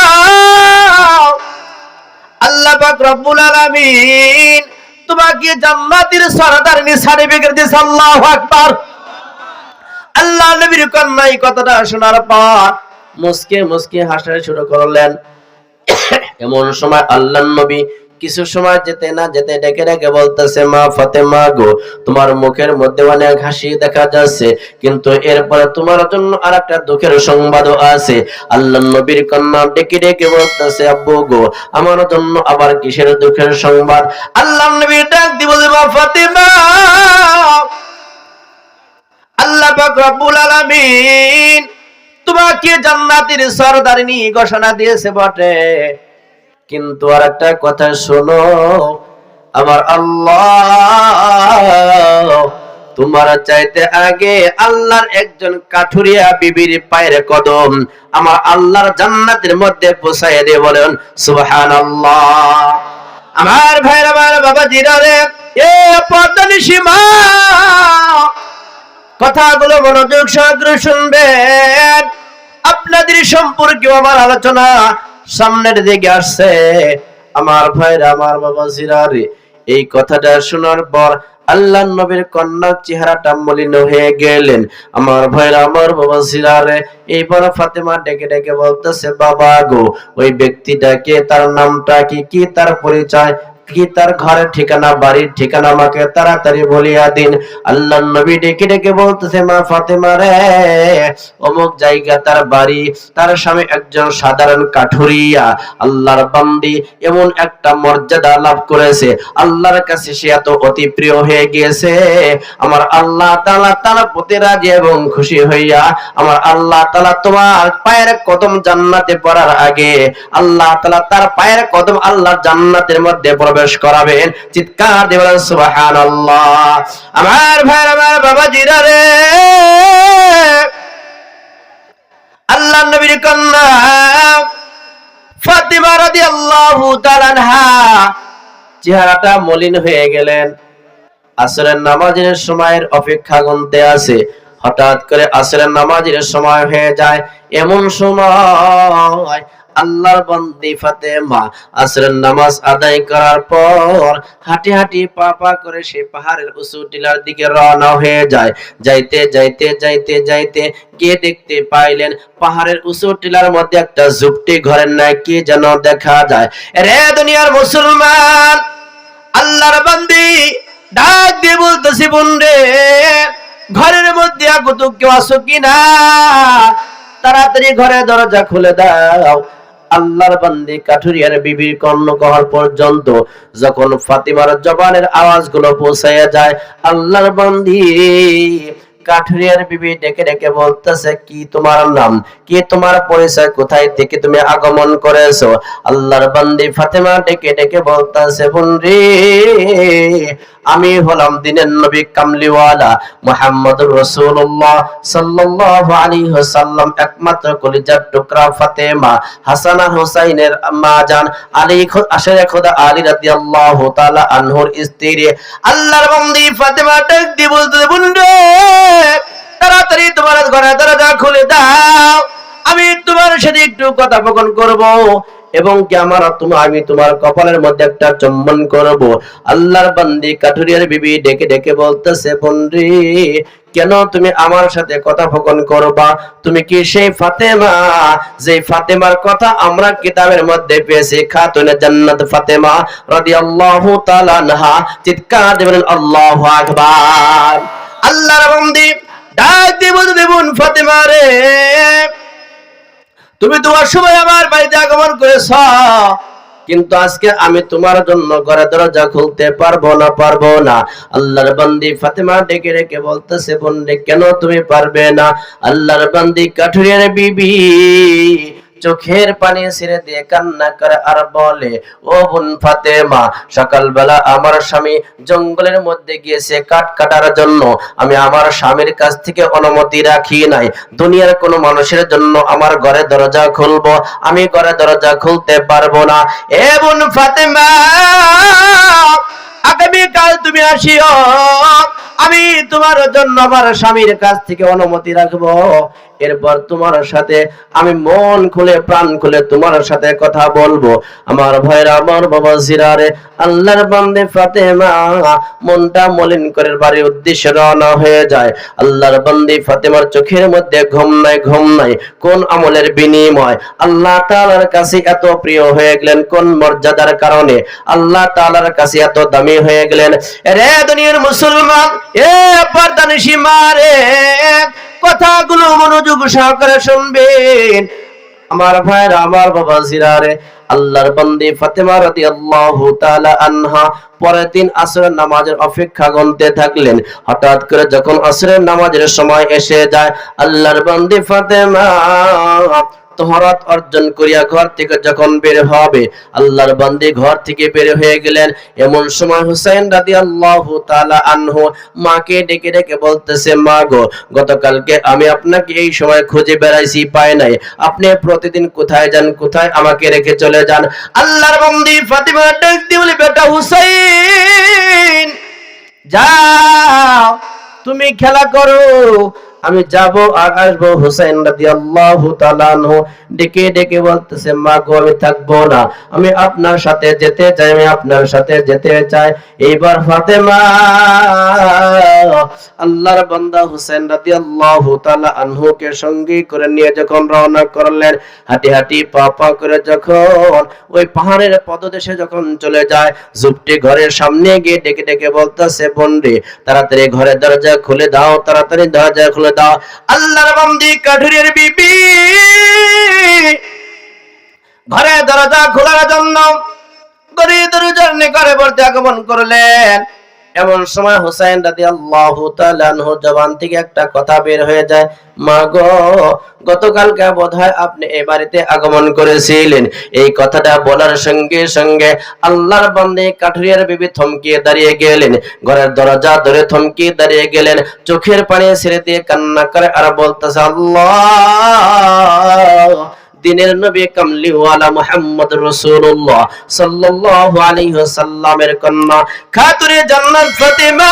আল্লাহ পাক রব্বুল আলামিন তোমাকে জান্নাতের সরদারনি সার্টিফিকেট দিয়েছে। আল্লাহু আকবার। আল্লাহ নবীর কন্যা এই কথাটা শোনার পর মুস্কে মুস্কে হাসা শুরু করলেন। এমন সময় আল্লাহর নবী কিছু সময় যেতে না যেতে ডেকে ডেকে বলতেছে, মা ফাতেমা গো, তোমার মুখের মধ্যে অনেক হাসি দেখা যাচ্ছে, কিন্তু এরপরে তোমার জন্য আরেকটা দুঃখের সংবাদও আছে। আল্লাহর নবীর কন্যা ডেকে ডেকে বলতেছে, আব্বু গো, আমার জন্য আবার কিসের দুঃখের সংবাদ? আল্লাহর নবী ডাক দিয়ে বলে, মা ফাতেমা, আল্লাহ পাক রব্বুল আলামিন তোমাকে জান্নাতের সরদারিনী ঘোষণা দিয়েছে বটে, কিন্তু আর একটা কথা শোনো, আমার আল্লাহ তোমার চাইতে আগে আল্লাহর একজন কাঠুরিয়া বিবির পায়ের কদম আমার আল্লাহর জান্নাতের মধ্যে পৌঁছায় দিয়ে বলেন সুবহানাল্লাহ। আমার ভাইরা, আমার বাবাজিরা রে, এ পর্দানিশী মা, কথাগুলো মনোযোগ সহকারে শুনবেন। আপনাদের সম্পর্কে আমার আলোচনা সামনের দিকে আসছে। আমার ভাইরা, আমার বাবাজিরা রে, এই কথাটা শোনার পর আল্লাহর নবীর কন্যার চেহারাটা মলিন হয়ে গেলেন। আমার ভাইরা, আমার বাবাজিরা রে, এইবার ফাতেমা ডেকে ডেকে বলতেছে, বাবা গো, ওই ব্যক্তিটাকে, তার নামটা কি, কি তার পরিচয়? কি তার ঘরের ঠিকানা, বাড়ির ঠিকানা আমাকে তাড়াতাড়ি বলিয়া দিন। আল্লাহর নবী ডেকে ডেকে বলতেছে, মা ফাতেমা রে, অমুক জায়গা তার বাড়ি। তার স্বামী একজন সাধারণ কাঠুরিয়া, আল্লাহর বান্দি, এমন একটা মর্যাদা লাভ করেছে, আল্লাহর কাছে সে এত অতি প্রিয় হয়ে গিয়েছে। আমার আল্লাহ তাআলা তার প্রতি রাজি এবং খুশি হইয়া আমার আল্লাহ তাআলা তোমার পায়ের কদম জান্নাতে পড়ার আগে আল্লাহ তাআলা তার পায়ের কদম আল্লাহর জান্নাতের মধ্যে প্রবেশ করাবেন। চিৎকার দিয়ে বলেন সুবহানাল্লাহ। আমার ভাইরা, আমার বাবাজিরা রে, আল্লাহর নবীর কন্যা ফাতিমা রাদিয়াল্লাহু তাআলা আনহা চেহারাটা মলিন হয়ে গেলেন। আসরের নামাজের সময়ের অপেক্ষা গুনতে আছে, হঠাৎ করে আসরের নামাজের সময় হয়ে যায়। এমন সময় আল্লাহর বান্দি ফাতেমা আসরের নামাজ আদায় করার পর হাঁটি হাঁটি পা পা করে সে পাহাড়ের উঁচু টিলার দিকে রওনা হয়ে যায়। যাইতে যাইতে যাইতে যাইতে গিয়ে দেখতে পাইলেন পাহাড়ের উঁচু টিলার মধ্যে একটা ঝুপটি ঘরের ন্যায় কি যেন দেখা যায়। রে দুনিয়ার মুসলমান, আল্লাহর বান্দি ডাক দিয়ে বলতেছি, বোন রে, ঘরের মধ্যে আগত কেউ আছো কিনা? তাড়াতাড়ি ঘরে দরজা খুলে দাও। আল্লাহর বান্দি কাঠুরিয়ার বিবির কর্ণকহর পর্যন্ত যখন ফাতিমার জবানের আওয়াজগুলো পৌঁছায়া যায়, আল্লাহর বান্দি কাঠুরিয়ার বিবি ডেকে ডেকে বলতেছে, কি তোমার নাম, কি তোমার পরিচয়, কোথায় থেকে তুমি আগমন করেছো? আল্লাহর বান্দি ফাতেমা ডেকে ডেকে বলতেছে, বোন রে, আমি হলাম দিনের নবী কামলিওয়ালা মুহাম্মদুর রাসূলুল্লাহ সাল্লাল্লাহু আলাইহি ওয়াসাল্লাম একমাত্র কলিজার টুকরা ফাতেমা হাসান আর হুসাইনের মা জান আলী আশারে খোদা আলী রাদিয়াল্লাহু তাআলা আনহুর স্ত্রী। আল্লাহর বান্দি ফাতেমা ডাক দিয়ে বলতে, বোন রে, তাড়াতাড়ি তোমার ঘরে দরজা খুলে দাও, আমি তোমার সাথে একটু কথোপকথন করব এবং কি আমি তোমার কপালের মধ্যে একটা চুম্বন করব। আল্লাহর বান্দি কাঠুরিয়ার বিবি ডেকে ডেকে বলতেছে, বোন রে, কেন তুমি আমার সাথে কথোপকথন করবা? তুমি কি সেই ফাতেমা যে ফাতেমার কথা আমরা কিতাবের মধ্যে পেয়েছি, খাতুনে জান্নাত ফাতেমা রাদিয়াল্লাহু তাআলা আনহা? চিৎকার দিয়ে বলেন আল্লাহু আকবার। আল্লাহর বান্দি ডাক দিয়ে বলতে, বোন ফাতেমা রে, তুমি তোমার সময় আমার বাড়িতে আগমন করেছ, কিন্তু আজকে আমি তোমার জন্য ঘরে দরজা খুলতে পারবো না। আল্লাহর বান্দি ফাতেমা ডেকে ডেকে বলতেছে, বোন রে, কেন তুমি পারবে না? আল্লাহর বান্দি কাঠুরিয়ার বিবি চোখের পানি ছেড়ে দিয়ে কান্না করে আর বলে, ও বোন ফাতেমা, সকালবেলা আমার স্বামী জঙ্গলের মধ্যে গিয়েছে কাঠ কাটার জন্য। আমি আমার স্বামীর কাছ থেকে অনুমতি রাখি নাই। দুনিয়ার কোনো মানুষের জন্য আমার ঘরে দরজা খুলবো, আমি ঘরে দরজা খুলতে পারবো না। এ বোন ফাতেমা, আগামীকাল তুমি আসিও, আমি তোমার জন্য আমার স্বামীর কাছ থেকে অনুমতি রাখবো। এরপর তোমার সাথে আমি মন খুলে প্রাণ খুলে তোমার সাথে কথা বলবো। আমার ভাইরা, আমার বাবা জিরারে, আল্লাহর বান্দে ফাতেমা মনটা মলিন করে বাড়ির উদ্দেশ্যে রওনা হয়ে যায়। আল্লাহর বান্দি ফাতেমার চোখের মধ্যে ঘুম নাই। কোন আমলের বিনিময় আল্লাহ তাআলার কাছে এত প্রিয় হয়ে গেলেন? কোন মর্যাদার কারণে আল্লাহ তাআলার কাছে এত দামি হয়ে গেলেন? রে দুনিয়ার মুসলমান, এ পর্দানিশি মারে, কথাগুলো মনোযোগ সহকারে শুনবেন। আমার ভাইরা, আমার বাবা জিরারে, আল্লাহর বান্দি ফাতেমা রাদিয়াল্লাহু তাআলা আনহা পরের দিন আসরের নামাজের অপেক্ষা গুনতে থাকলেন। হঠাৎ করে যখন আসরের নামাজের সময় এসে যায়, আল্লাহর বান্দি ফাতেমা তহরাত অর্জন করিয়া ঘর থেকে যখন বের হবে, আল্লাহর বান্দি ঘর থেকে বের হয়ে গেলেন। এমন সময় হুসাইন রাদিয়াল্লাহু তাআলা আনহু মাকে ডেকে ডেকে বলতেছে, মা গো, গতকালকে আমি আপনাকে এই সময় খুঁজে বেড়াইছি, পাই নাই। আপনি প্রতিদিন কোথায় যান, কোথায় আমাকে রেখে চলে যান? আল্লাহর বান্দি ফাতিমা ডাক দিয়ে বলে, বেটা হুসাইন, যাও তুমি খেলা করো, আমি যাব আর আসবো। হুসাইন রাদিয়াল্লাহু তাআলা আনহু ডেকে ডেকে বলতেছে, মা গো আমি থাকবো না, আমি আপনার সাথে যেতে চাই, আমি আপনার সাথে যেতে চাই। এইবার ফাতেমা আল্লাহর বান্দা হুসাইন রাদিয়াল্লাহু তাআলা আনহুকে সঙ্গী করে নিয়ে যখন রওনা করলেন, হাঁটি হাঁটি পা পা করে যখন ওই পাহাড়ের পদদেশে যখন চলে যায়, জুপটি ঘরের সামনে গিয়ে ডেকে ডেকে বলতেছে, বোনরে তাড়াতাড়ি ঘরের দরজা খুলে দাও, তাড়াতাড়ি দরজা খুলে দাও। আল্লাহর বান্দি কাঠুরিয়ার বিবি ঘরের দরজা খোলার জন্য গরিব দরজার নিকটে বর্তে আগমন করলেন। এমন সময় হুসাইন রাদিয়াল্লাহু তাআলা আনহুর জবান থেকে একটা কথা বের হয়ে যায়, মা গো গতকালকে বোধহয় আপনি এই বাড়িতে আগমন করেছিলেন। এই কথাটা বলার সঙ্গে সঙ্গে আল্লাহর বান্দে কাঠুরিয়ার বিবি থমকিয়ে দাঁড়িয়ে গেলেন, ঘরের দরজা ধরে থমকিয়ে দাঁড়িয়ে গেলেন, চোখের পানি ছেড়ে দিয়ে কান্না করে আর বলতেছে, আল্লাহ দিনের নবী কামলিওয়ালা মুহাম্মদ রাসূলুল্লাহ সাল্লাল্লাহু আলাইহি ওয়াসাল্লামের কন্যা খাতুনে জান্নাত ফাতেমা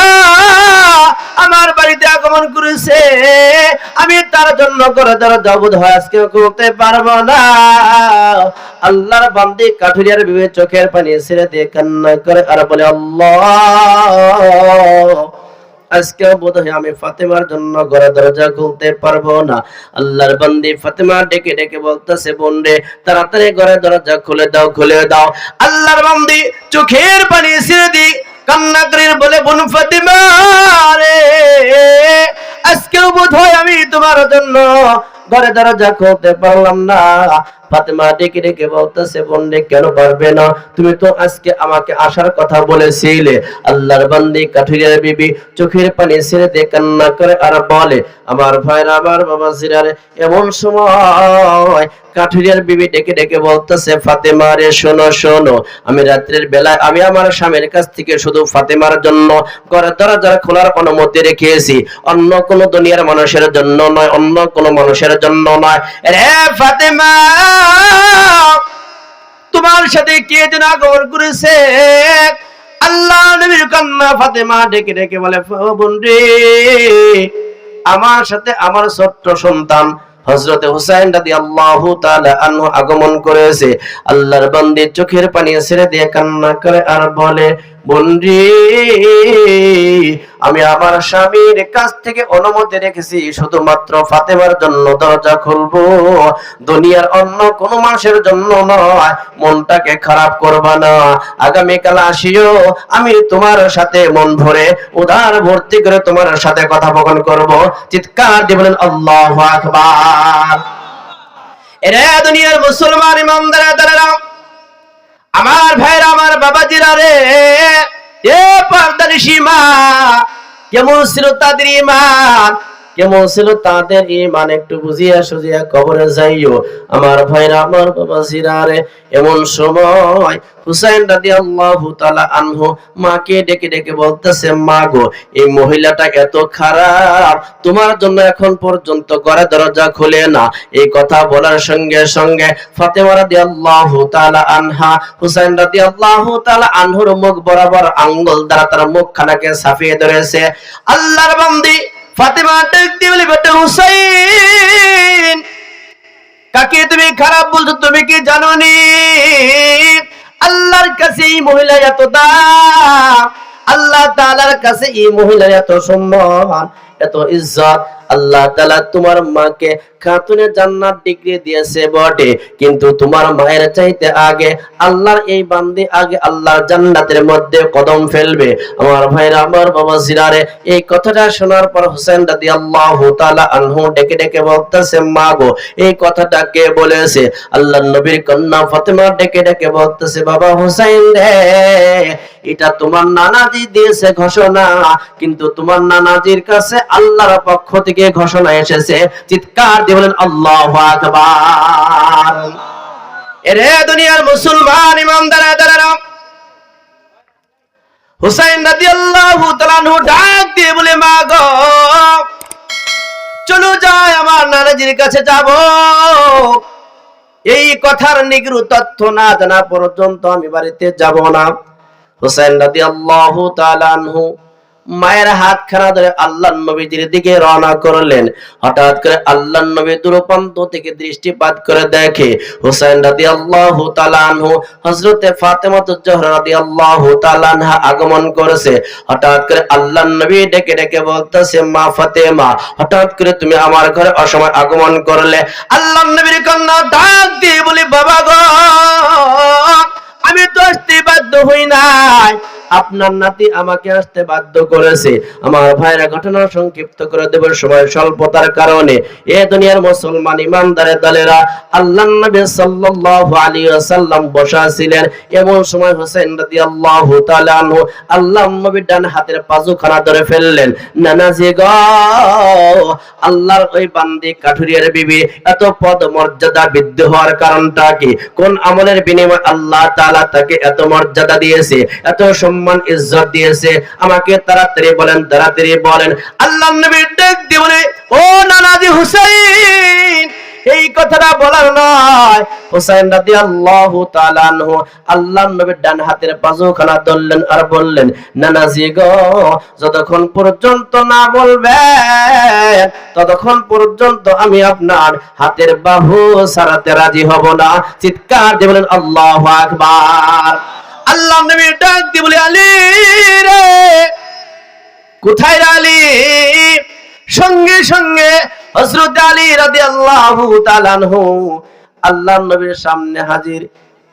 আমার বাড়িতে আগমন করেছে। আমি তার জন্য করে দরজা বোধহয় আজকে খুলতে পারবো না। আল্লাহর বান্দি কাঠুরিয়ার বিবি চোখের পানি ছেড়ে দিয়ে কান্না করে আর বলে, আল্লাহ আজকে বোধহয় আমি ফাতেমার জন্য ঘরের দরজা খুলতে পারবো না। আল্লাহর বান্দি ফাতেমা ডেকে ডেকে বলতেছে, বোন রে তাড়াতাড়ি ঘরের দরজা খুলে দাও, খুলে দাও। আল্লাহর বান্দি চোখের পানি ছেড়ে দি কান্না করে বলে, বোন ফাতেমা রে আজকে বোধহয় আমি তোমার জন্য ঘরে দরজা খুলতে পারলাম না। ফাতেমা ডেকে ডেকে বলতেছে, বোন রে কেন পারবে না, তুমি তো আজকে আমাকে আসার কথা বলেছিলে। আল্লাহর বান্দি কাঠুরিয়ার বিবি চোখের পানি ছেড়ে দিয়ে কান্না করে আর বলে, আমার ভাইরা আমার বাবা জিরারে। এমন সময় কাঠুরিয়ার বিবি ডেকে ডেকে বলতেছে, ফাতেমা রে শোনো শোনো, আমি রাত্রের বেলায় আমি আমার স্বামীর কাছ থেকে শুধু ফাতেমার জন্য ঘরের দরজা খোলার অনুমতি রেখেছি, অন্য কোন দুনিয়ার মানুষের জন্য নয়, অন্য কোন মানুষের জন্য নয়। রে ফাতেমা তোমার সাথে কে যেন আগমন করেছে? আল্লাহ নবীর কন্যা ফাতেমা ডেকে ডেকে বলে, বোন রে আমার সাথে আমার ছোট্ট সন্তান হযরতে হুসাইন রাদিয়াল্লাহু তাআলা আনহু আগমন করেছে। আল্লাহর বান্দি চোখের পানি ছেড়ে দিয়ে কান্না করে আর বলে, বোন রে আমি আমার স্বামীর কাছ থেকে অনুমতি রেখেছি শুধুমাত্র ফাতেমার জন্য দরজা খুলবো, দুনিয়ার অন্য কোন মানুষের জন্য নয়। মনটাকে খারাপ করবা না, আগামীকাল আসিও, আমি তোমার সাথে মন ভরে উদার ভর্তি করে তোমার সাথে কথোপকথন করব। চিৎকার দিয়ে বলেন আল্লাহু আকবার। এরে দুনিয়ার মুসলমান ইমানদারেরা, আমার ভাইরা, আমার বাবাজিরা রে, এ পর্দানিশী মা, কেমন ছিল তাদের ঈমান, কেমন ছিল তাদের ঈমান, একটু বুঝিয়া সুঝিয়া কবরে যাইও। আমার ভাইরা, আমার বাবাজিরা রে, এমন সময় হুসাইন রাদিয়াল্লাহু তাআলা আনহু মাকে ডেকে ডেকে বলতেছে, মা গো এই মহিলাটা এত খারাপ, তোমার জন্য এখন পর্যন্ত ঘরে দরজা খুলে না। এই কথা বলার সঙ্গে সঙ্গে ফাতেমা রাদিয়াল্লাহু তাআলা আনহা হুসাইন রাদিয়াল্লাহু তাআলা আনহুর মুখ বরাবর আঙ্গুল দ্বারা তার মুখখানাকে সাফিয়ে ধরেছে। আল্লাহর বান্দি ফাতেমা ডাক দিয়ে বলে, বেটা হুসাইন কাকে তুমি খারাপ বলছো, তুমি কি জানো নি আল্লাহর কাছে এই মহিলা এত দাম, আল্লাহ তাআলার কাছে এই মহিলা এত সম্মান, এত ইজ্জত। আল্লাহ তাআলা তোমার মাকে খাতুনে জান্নাত ডিগ্রি দিয়েছে বটে, কিন্তু তোমার মায়ের চাইতে আগে আল্লাহর এই বান্দি আগে আল্লাহর জান্নাতের মধ্যে কদম ফেলবে। আমার ভাইরা, আমার বাবা জিরারে, এই কথাটা শোনার পর হুসাইন রাদিয়াল্লাহু তাআলা আনহু ডেকে ডেকে বলতেছে, মা গো এই কথাটা কে বলেছে? আল্লাহর নবীর কন্যা ফাতেমা ডেকে ডেকে বলতেছে, বাবা হুসাইন রে এটা তোমার নানাজি দিয়েছে ঘোষণা, কিন্তু তোমার নানাজির কাছে আল্লাহর পক্ষ থেকে ঘোষণা এসেছে। চিৎকার দিয়ে বলেন আল্লাহু আকবার। এরে দুনিয়ার মুসলমান ইমানদারেরা, হুসাইন রাদিয়াল্লাহু তাআলা আনহু ডাক দিয়ে বলে, মা গো চলো যাই আমার নানাজির কাছে যাব। এই কথার নিগূঢ় তথ্য না জানা পর্যন্ত আমি বাড়িতে যাব না। হুসাইন রাদিয়াল্লাহু তাআলা আনহু মায়ের হাতখানা ধরে আল্লাহর নবীজির দিকে রওনা করলেন। হঠাৎ করে আল্লাহর নবী দূরপ্রান্ত থেকে দৃষ্টিপাত করে দেখে হুসাইন রাদিয়াল্লাহু তাআলা আনহু হযরতে ফাতেমাতুজ জোহরা রাদিয়াল্লাহু তাআলা আনহা আগমন করেছে। হঠাৎ করে আল্লাহর নবী ডেকে ডেকে বলতেছে, মা ফাতেমা, হঠাৎ করে তুমি আমার ঘরে অসময় আগমন করলে। আল্লাহর নবীর কন্যা ডাক দিয়ে বলে, বাবা গো, আমি তো আসতে বাধ্য হই নাই, আপনার নাতি আমাকে আসতে বাধ্য করেছে। আমার ভাইরা, ঘটনা সংক্ষিপ্ত করে দেব সময় স্বল্পতার কারণে। এ দুনিয়ার মুসলমান ইমানদারের দলেরা আল্লাহর নবী সাল্লাল্লাহু আলাইহি ওয়াসাল্লাম বসা ছিলেন। এমন সময় হোসেন রাদিয়াল্লাহু তাআলা আনহু আল্লাহর নবীর ডান হাতের পাজুখানা ধরে ফেললেন। নানাজি গো, আল্লাহর ওই বান্দি কাঠুরিয়ার বিবি এত পদ মর্যাদা বৃদ্ধি হওয়ার কারণটা কি? কোন আমলের বিনিময়ে আল্লাহ তাআলা তাকে এত মর্যাদা দিয়েছে, এত সম্মান ইজ্জত দিয়েছে? আমাকে তাড়াতাড়ি বলেন, তাড়াতাড়ি বলেন। আল্লাহর নবী ডাক দিয়ে বলে, ও নানাজি হুসাইন, এই কথাটা বলার নয়। হুসাইন রাদিয়াল্লাহু তাআলা আনহু আল্লাহর নবীর ডান হাতের বাজুখানা ধরলেন আর বললেন, নানাজি গো, যতক্ষণ পর্যন্ত না বলবেন ততক্ষণ পর্যন্ত আমি আপনার হাতের বাহু ছাড়াতে রাজি হব না। চিৎকার দিয়ে বলেন আল্লাহু আকবার। আল্লাহর নবী ডাক দিয়ে বলে, আলী রে, কোথায় আলী? সঙ্গে সঙ্গে হযরত আলী রাদিয়াল্লাহু তাআলা আনহু আল্লাহর নবীর সামনে হাজির।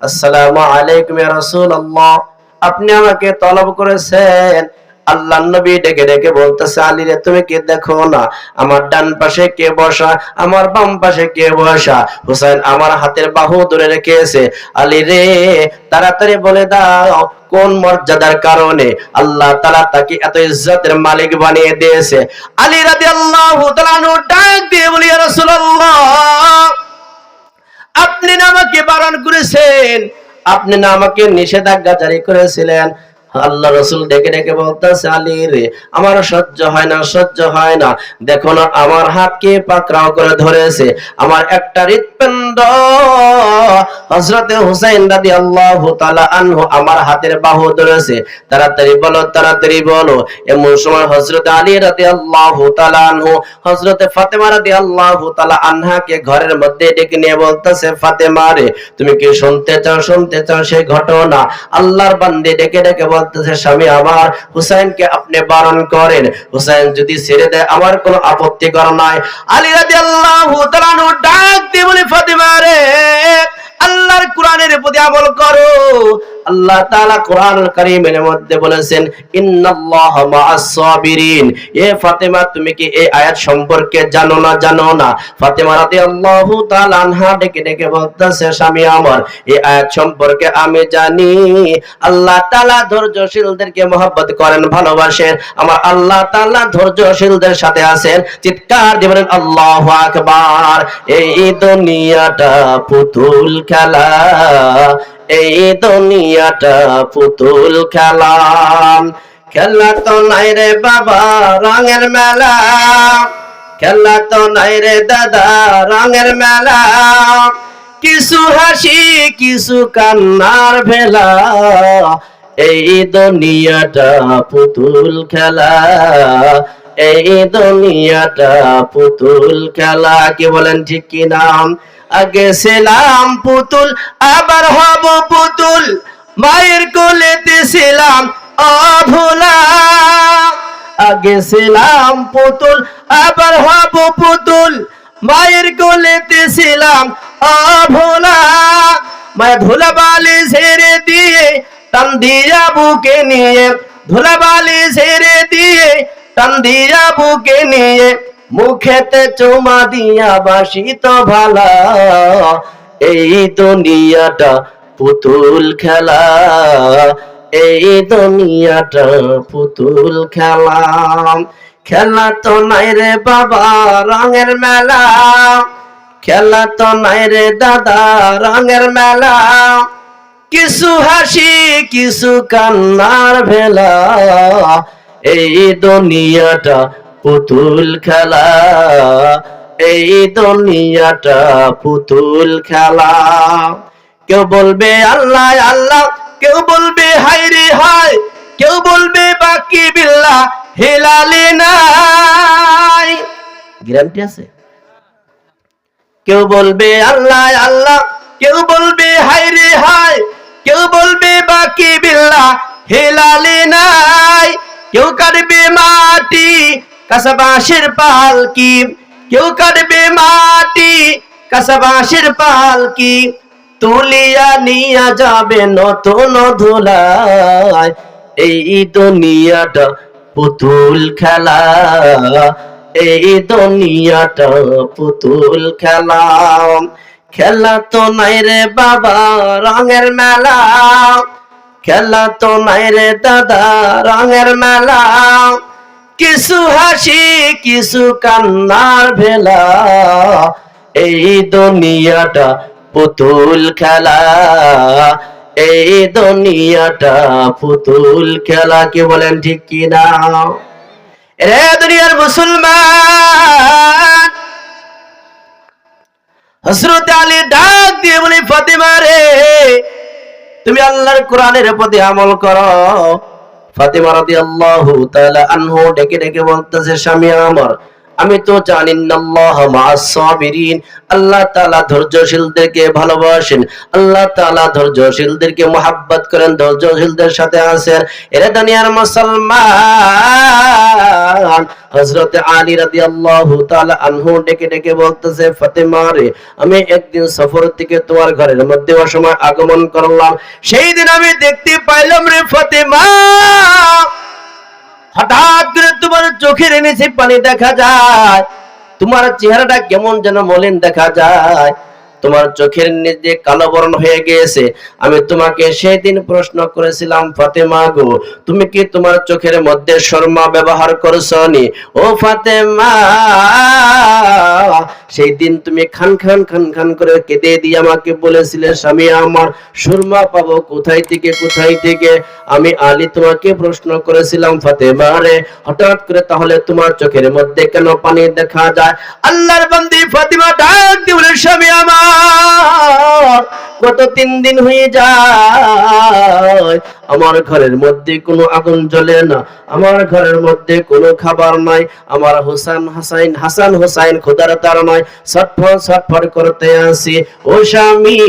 আসসালামু আলাইকুম ইয়া রাসূলুল্লাহ, আপনি আমাকে তলব করেছেন? আল্লাহর নবী ডেকে ডেকে বলতেছে, আলী রে, তুমি কি দেখো না আমার ডান পাশে কে বসা, আমার বাম পাশে কে বসা? হুসাইন আমার হাতের বাহু ধরে রেখেছে। আলী রে, তাড়াতাড়ি বলে দাও, কোন মর্যাদার কারণে আল্লাহ তাআলা তাকে এত ইজ্জতের মালিক বানিয়ে দিয়েছে? আলী রাদিয়াল্লাহু তাআলা আনহু ডাক দিয়ে বলে, ইয়া রাসূলুল্লাহ, আপনি না আমাকে বারণ করেছেন, আপনি না আমাকে নিষেধাজ্ঞা জারি করেছিলেন? আল্লাহ রাসূল ডেকে ডেকে বলতেছে, আলী রে, আমার সহ্য হয় না, সহ্য হয় না। দেখো না আমার হাতকে পাকড়াও করে ধরেছে, আমার একটা হৃৎপিণ্ড হযরতে হুসাইন রাদিয়াল্লাহু তাআলা আনহু আমার হাতের বাহু ধরেছে। তাড়াতাড়ি বলো, তাড়াতাড়ি বলো। এমন সময় হযরত আলী রাদিয়াল্লাহু তাআলা আনহু হযরতে ফাতেমা রাদিয়াল্লাহু তাআলা আনহাকে ঘরের মধ্যে ডেকে নিয়ে বলতেছে, ফাতেমা রে, তুমি কি শুনতে চাও, শুনতে চাও সেই ঘটনা? আল্লাহর বান্দী ডেকে ডেকে বলতেছে, স্বামী আমার, হুসাইনকে আপনি বারণ করেন, হুসাইন যদি ছেড়ে দেয় আমার কোনো আপত্তি করা নাই। আলী রাদিয়াল্লাহু তাআলা আনহু ডাক দিয়ে বলে, ফাতেমা রে, আল্লাহর কোরআনের প্রতি আমল করো। আল্লাহ তাআলা কোরআনুল কারীমের মধ্যে বলেছেন, ইন্নাল্লাহা মাআস সাবিরিন। এ ফাতেমা, তুমি কি এই আয়াত সম্পর্কে জানো না? জানো না? ফাতেমা রাদিয়াল্লাহু তাআলা আনহা ডেকে ডেকে বলতেছে, স্বামী আমার, এই আয়াত সম্পর্কে আমি জানি। আল্লাহ তাআলা ধৈর্যশীলদেরকে মহব্বত করেন, ভালোবাসেন। আমার আল্লাহ তাআলা ধৈর্যশীলদের সাথে আছেন। চিৎকার দিয়ে বলেন আল্লাহু আকবার। এই দুনিয়াটা পুতুল খেলা, এই দুনিয়াটা পুতুল খেলা, খেলা তো নাই রে বাবা রঙের মেলা, খেলা তো নাই রে দাদা রঙের মেলা, কিছু হাসি কিছু কান্নার ভেলা, এই দুনিয়াটা পুতুল খেলা, এই দুনিয়াটা পুতুল খেলা। কি বলেন, ঠিক কি নাম? আগে ছিলাম পুতুল, আবার হব পুতুল, মায়ের কোলেতে ছিলাম অভোলা। আগে ছিলাম পুতুল, আবার হব পুতুল, মায়ের কোলেতে ছিলাম অভোলা। মায়ের ধুলাবালি ছেড়ে দিয়ে টান দিয়া বুকে নিয়ে, ধুলাবালি ছেড়ে দিয়ে টান দিয়া বুকে নিয়ে, মুখেতে চুমা দিয়া বাসি তো ভালা, এই দুনিয়াটা পুতুল খেলা, এই দুনিয়াটা পুতুল খেলা, খেলা তো নাই রে বাবা রঙের মেলা, খেলা তো নাই রে দাদা রঙের মেলা, কিছু হাসি কিছু কান্নার ভেলা, এই দুনিয়াটা পুতুল খেলা, এই দুনিয়াটা পুতুল খেলা। কেউ বলবে আল্লাহ আল্লাহ, কেউ বলবে হায় রে হায়, কেউ বলবে বাকি বিল্লাহ, হেলালি নাই। গ্যারান্টি আছে? কেউ বলবে আল্লাহ আল্লাহ, কেউ বলবে হায় রে হায়, কেউ বলবে বাকি বিল্লাহ, হেলালি নাই। কেউ কাটবে মাটি কাসাবাসের পালকি, কেউ কাটবে মাটি কাসাবাসের পালকি, তুলিয়া নিয়া যাবে নতুন ধুলায়। এই দুনিয়াটা পুতুল খেলা, এই দুনিয়াটা পুতুল খেলা। খেলা তো নাই রে বাবা রঙের মেলা, খেলা তো নাই রে দাদা রঙের মেলা। কিছু হাসি কিছু কান্নার ভেলা, এই দুনিয়াটা পুতুল খেলা, এই দুনিয়াটা পুতুল খেলা। কি বলেন ঠিক কিনা? রে দুনিয়ার মুসলমান, হযরত আলী ডাক দিয়ে বলে ফাতেমা রে, তুমি আল্লাহর কোরআনের প্রতি আমল করো। ফাতেমা রাদিয়াল্লাহু তাআলা আনহু ডেকে ডেকে বলতেছে, স্বামী আমার, আমি তো জানি আল্লাহ মা'আস সাবিরিন, আল্লাহ তাআলা ধৈর্যশীলদেরকে ভালোবাসেন, আল্লাহ তাআলা ধৈর্যশীলদেরকে মহব্বত করেন, ধৈর্যশীলদের সাথে আছেন। এরে দুনিয়ার মুসলমান, হযরত আলী রাদিয়াল্লাহু তাআলা আনহু ডেকে ডেকে বলতেছে, ফাতেমা রে, আমি একদিন সফর থেকে তোমার ঘরের মধ্যে অসময় আগমন করলাম। সেই দিন আমি দেখতে পাইলাম রে ফাতেমা, হঠাৎ করে তোমার চোখের নিচে পানি দেখা যায়, তোমার চেহারাটা কেমন যেন মলিন দেখা যায়, তোমার চোখের নিচে কালো বর্ণ হয়ে গিয়েছে। আমি তোমাকে সেদিন প্রশ্ন করেছিলাম, ফাতেমা গো, তুমি কি তোমার চোখের মধ্যে সুরমা ব্যবহার করছো নি? ও ফাতেমা, সেই দিন তুমি খান খান খান খান করে কেঁদে দিয়ে আমাকে বলেছিলে, স্বামী আমার, সুরমা পাবো কোথায় থেকে কোথায় থেকে? আমি আলী তোমাকে প্রশ্ন করেছিলাম, ফাতেমা রে, হঠাৎ করে তাহলে তোমার চোখের মধ্যে কেন পানি দেখা যায়? আল্লাহর বান্দি ফাতেমা ডাক দিয়ে বলে, স্বামী আমার, গত 3 দিন হয়ে যায় আমার ঘরের মধ্যে কোনো আগুন জ্বলে না, আমার ঘরের মধ্যে কোনো খাবার নাই, আমার হাসান হোসাইন খোদার তার নয়, ছটফট ছটফট করতে আসি। ও স্বামী,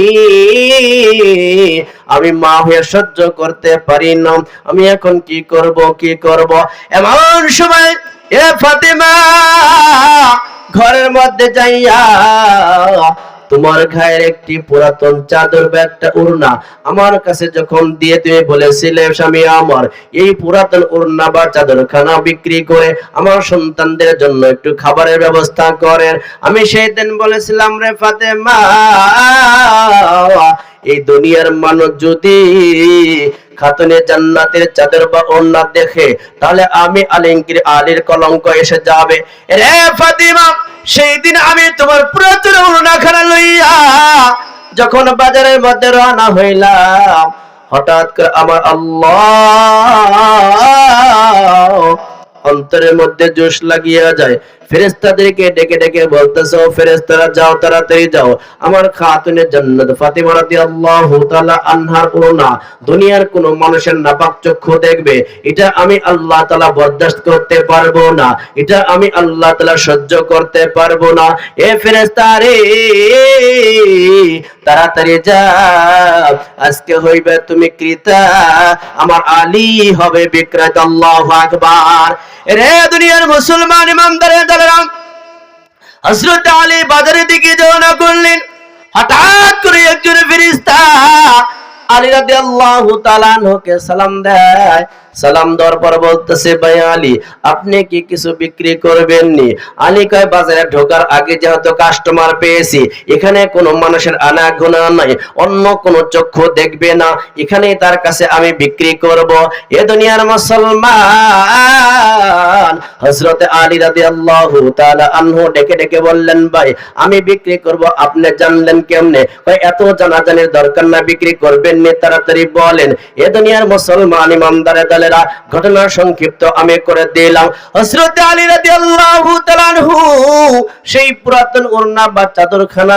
আমি মা হয়ে সহ্য করতে পারি না, আমি এখন কি করব কি করব? এমন সময় এ ফাতেমা ঘরের মধ্যে যাইয়া তোমার গায়ের একটি পুরাতন চাদর বা একটা ওড়না আমার কাছে যখন দিয়ে তুমি বলেছিলে, স্বামী আমার, এই পুরাতন ওড়না বা চাদরখানা বিক্রি করে আমার সন্তানদের জন্য একটু খাবারের ব্যবস্থা করেন। আমি সেই দিন বলেছিলাম, রে ফাতেমা, এই দুনিয়ার মানুষ যদি খাতুনে জান্নাতের চাদর বা ওড়না দেখে, তাহলে আমি আলীর কলঙ্ক এসে যাবে। রে ফাতেমা, সেই দিন আমি তোমার পুরাতন ওড়নাখানা লইয়া যখন বাজারের মধ্যে রওনা হইলাম, হঠাৎ করে আমার আল্লাহ অন্তরের মধ্যে জোশ লাগিয়া যায়। ফেরেশতাদেরকে ডেকে ডেকে বলতেছে, ও ফেরেশতারা যাও, তাড়াতাড়ি যাও, আমার খাতুনে জান্নাত ফাতেমা রাদিয়াল্লাহু তাআলা আনহার ওড়না দুনিয়ার কোন মানুষের নাপাক চক্ষু দেখবে, এটা আমি আল্লাহ তাআলা বরদাস্ত করতে পারবো না, এটা আমি আল্লাহ তাআলা সহ্য করতে পারবো না। এ ফেরেশতা রে, তাড়াতাড়ি যাও, আজকে হইবে তুমি ক্রেতা, আমার আলী হবে বিক্রেতা। আল্লাহু আকবার। রে দুনিয়ার মুসলমান ইমানদারের দলেরা, হযরত আলী বাজারের দিকে রওনা করলেন। হঠাৎ করে একজন ফেরেশতা আলী রাদিয়াল্লাহু তাআলা আনহুকে সালাম দেয়। সালাম দেওয়ার পর বলতেছে, ভাই আলী, আপনি কি কিছু বিক্রি করবেন নি? আলী কয়, বাজারে ঢোকার আগে যেহেতু কাস্টমার পেয়েছি, এখানে কোনো মানুষের আনা গোনা নাই, অন্য কোনো চক্ষু দেখবে না, এখানেই তার কাছে আমি বিক্রি করব। এ দুনিয়ার মুসলমান, হযরত আলী রাদিয়াল্লাহু তাআলা আনহু ডেকে ডেকে বললেন, ভাই আমি বিক্রি করব, আপনি জানলেন কেমনে? কয়, এত জানাজানির দরকার না, বিক্রি করবেন নি, তাড়াতাড়ি বলেন। এ দুনিয়ার মুসলমান ইমানদারের দলেরা, ঘটনা সংক্ষিপ্ত আমি করে দিলাম। হযরত আলী রাদিয়াল্লাহু তাআলা আনহু সেই পুরাতন ওড়না বা চাদরখানা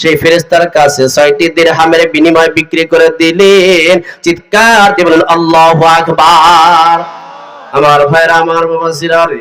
সেই ফেরেশতার কাছে 6টি দিরহামের বিনিময়ে বিক্রি করে দিলেন। চিৎকার দিয়ে বলেন আল্লাহু আকবার। আমার ভাইরা, আমার বাবা জিরারে,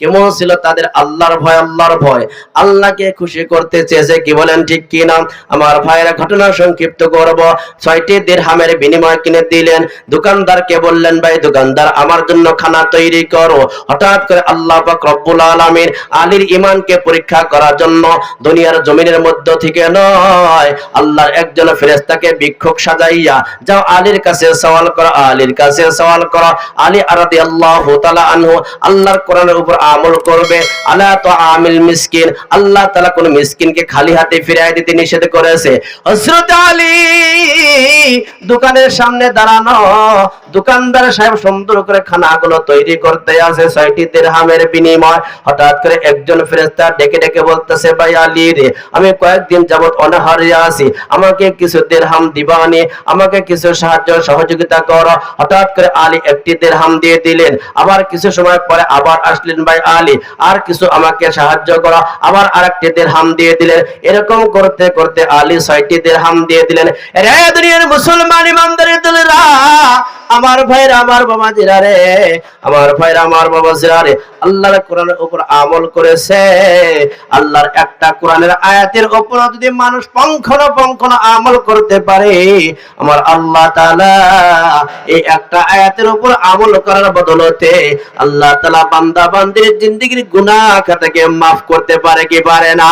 কেমন ছিল তাদের আল্লাহর ভয়? আল্লাহর ভয়, আল্লাহকে খুশি করতে চেয়েছে, কি বলেন ঠিক কি না? আমার ভাইরা, ঘটনা সংক্ষিপ্ত করব। 6টি দিরহামের বিনিময় কিনে দিলেন। দোকানদারকে বললেন, ভাই দোকানদার, আমার জন্য খানা তৈরি করো। হঠাৎ করে আল্লাহ পাক রব্বুল আলামিন আলীর ঈমানকে পরীক্ষা করার জন্য দুনিয়ার জমিনের মধ্য থেকে নয়, আল্লাহর একজন ফেরেশতাকে ভিক্ষুক সাজাইয়া, যাও আলীর কাছে সওয়াল করো, আলীর কাছে সওয়াল করো। আলী রাদিয়াল্লাহু তাআলা আনহু আল্লাহর কোরআনের উপর আমল করবে। আলা তুআমিল মিসকিন, আল্লাহ তাআলা কোন মিসকিনকে খালি হাতে ফিরিয়ে দিতে নিষেধ করেছে। হযরত আলী দোকানের সামনে দাঁড়ানো, দোকানদার সাহেব সুন্দর করে খানাগুলো তৈরি করতে আছে 6টি দিরহামের বিনিময়। হঠাৎ করে একজন ফেরেশতা ডেকে ডেকে বলতেছে, ভাই আলী রে, আমি কয়েকদিন যাবত অনাহারে আছি, আমাকে কিছু দিরহাম দিবানি, আমাকে কিছু সাহায্য সহযোগিতা করো। হঠাৎ করে আলী 1টি দিরহাম দিয়ে দিলেন। আবার কিছু সময় পরে আবার আসলেন, ভাই আলী আর কিছু আমাকে সাহায্য করো, আবার আরেকটি দিরহাম দিয়ে দিলেন। এরকম করতে করতে আলী 6টি দিরহাম দিয়ে দিলেন। রে দুনিয়ার মুসলমান ইমানদারের দলেরা, আমার ভাইরা, আমার বাবা জিরারে, আমার ভাইরা, আমার বাবা জিরারে, আল্লাহর কোরআনের উপর আমল করেছে। আল্লাহর একটা কোরআনের আয়াতের উপর যদি মানুষ পঙ্খানুপুঙ্খানু আমল করতে পারে, আমার আল্লাহ তাআলা এই একটা আয়াতের উপর আমল করার বদলতে আল্লাহ তাআলা বান্দা বান্দির জিন্দেগির গুনাহ খাতাকে মাফ করতে পারে কি পারে না?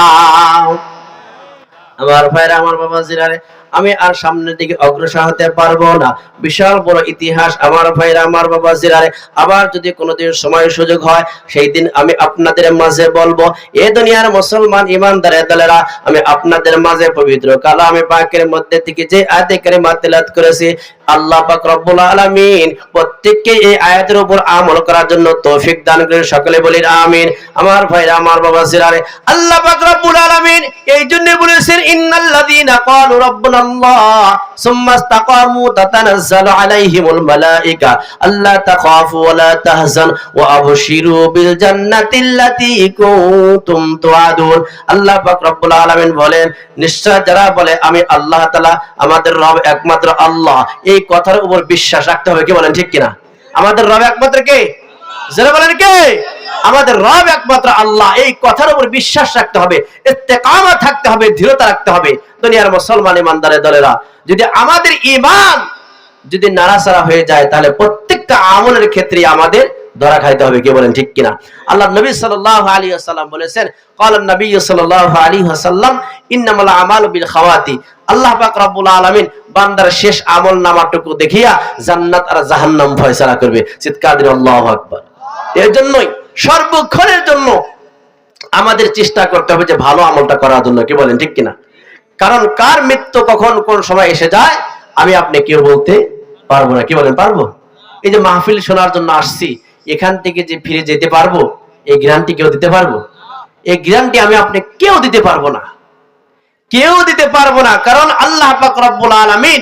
আমার ভাইরা, আমার বাবা জিরারে, আমি আর সামনের দিকে অগ্রসর হতে পারবো না, বিশাল বড় ইতিহাস। আমার ভাইরা, আমার বাবা জিরারে, আবার যদি কোনোদিন সময় সুযোগ হয়, সেই দিন আমি আপনাদের মাঝে বলবো। এ দুনিয়ার মুসলমান ইমানদারের দলেরা, আমি আপনাদের মাঝে পবিত্র কালামে পাকের মধ্যে থেকে যে আয়াতে কারিমা তেলাওয়াত করেছি, আল্লাহ পাক রব্বুল আলামিন প্রত্যেককে এই আয়াতের উপর আমল করার জন্য তৌফিক দান করেন। সকলে বলি আমিন। আমার ভাইরা, আমার বাবা জিরারে, আল্লাহ পাক রব্বুল আলামিন এই জন্য বলেছেন, ইন্নাল্লাযীনা ক্বালু রাব্বুনাল্লাহ সুম্মা ইসতাকামু তাতানাজ্জালু আলাইহিমুল মালায়েকা আল্লা তাখাফু ওয়া লা তাহজান ওয়া আবশিরু বিল জান্নাতিল্লাতী কুনতুম তুআদুন। আল্লাহ পাক রব্বুল আলামিন বলেন, নিশ্চয় যারা বলে আমি আল্লাহ তাআলা, আমাদের রব একমাত্র আল্লাহ, এই কথার উপর বিশ্বাস রাখতে হবে। কি বলেন ঠিক কিনা? আমাদের রব একমাত্র কে? যারা বলেন কে? আমাদের রব একমাত্র আল্লাহ, এই কথার উপর বিশ্বাস রাখতে হবে, ইস্তেকামত থাকতে হবে, দৃঢ়তা রাখতে হবে। দুনিয়ার মুসলমান ইমানদারের দলেরা, যদি আমাদের ঈমান যদি নাড়াচাড়া হয়ে যায়, তাহলে প্রত্যেকটা আমলের ক্ষেত্রে আমাদের ধরা খাইতে হবে। কি বলেন ঠিক কিনা? আল্লাহ নবী সাল্লাল্লাহু আলাইহি ওয়াসাল্লাম বলেছেন, ক্বালা নবী সাল্লাল্লাহু আলাইহি ওয়াসাল্লাম, ইন্নামাল আমালু বিল খাওয়াতি। আল্লাহ পাক রব্বুল আলামিন বান্দার শেষ আমল নামাটুকু দেখিয়া জান্নাত আর জাহান্নাম ফয়সালা করবে। চিৎকার দিন আল্লাহু আকবার। এর জন্যই সর্বক্ষণের জন্য আমাদের চেষ্টা করতে হবে যে ভালো আমলটা করার জন্য। কি বলেন ঠিক কিনা? কারণ কার মৃত্যু কখন কোন সময় এসে যায় আমি আপনি কেউ বলতে পারবো না। কি বলেন? পারবো? এই যে মাহফিল শোনার জন্য আসছি, এখান থেকে যে ফিরে যেতে পারবো, এই গ্যারান্টি কেউ দিতে পারবো? এই গ্যারান্টি আমি আপনি কেউ দিতে পারবো না, কেউ দিতে পারবো না। কারণ আল্লাহ পাক রব্বুল আলামিন,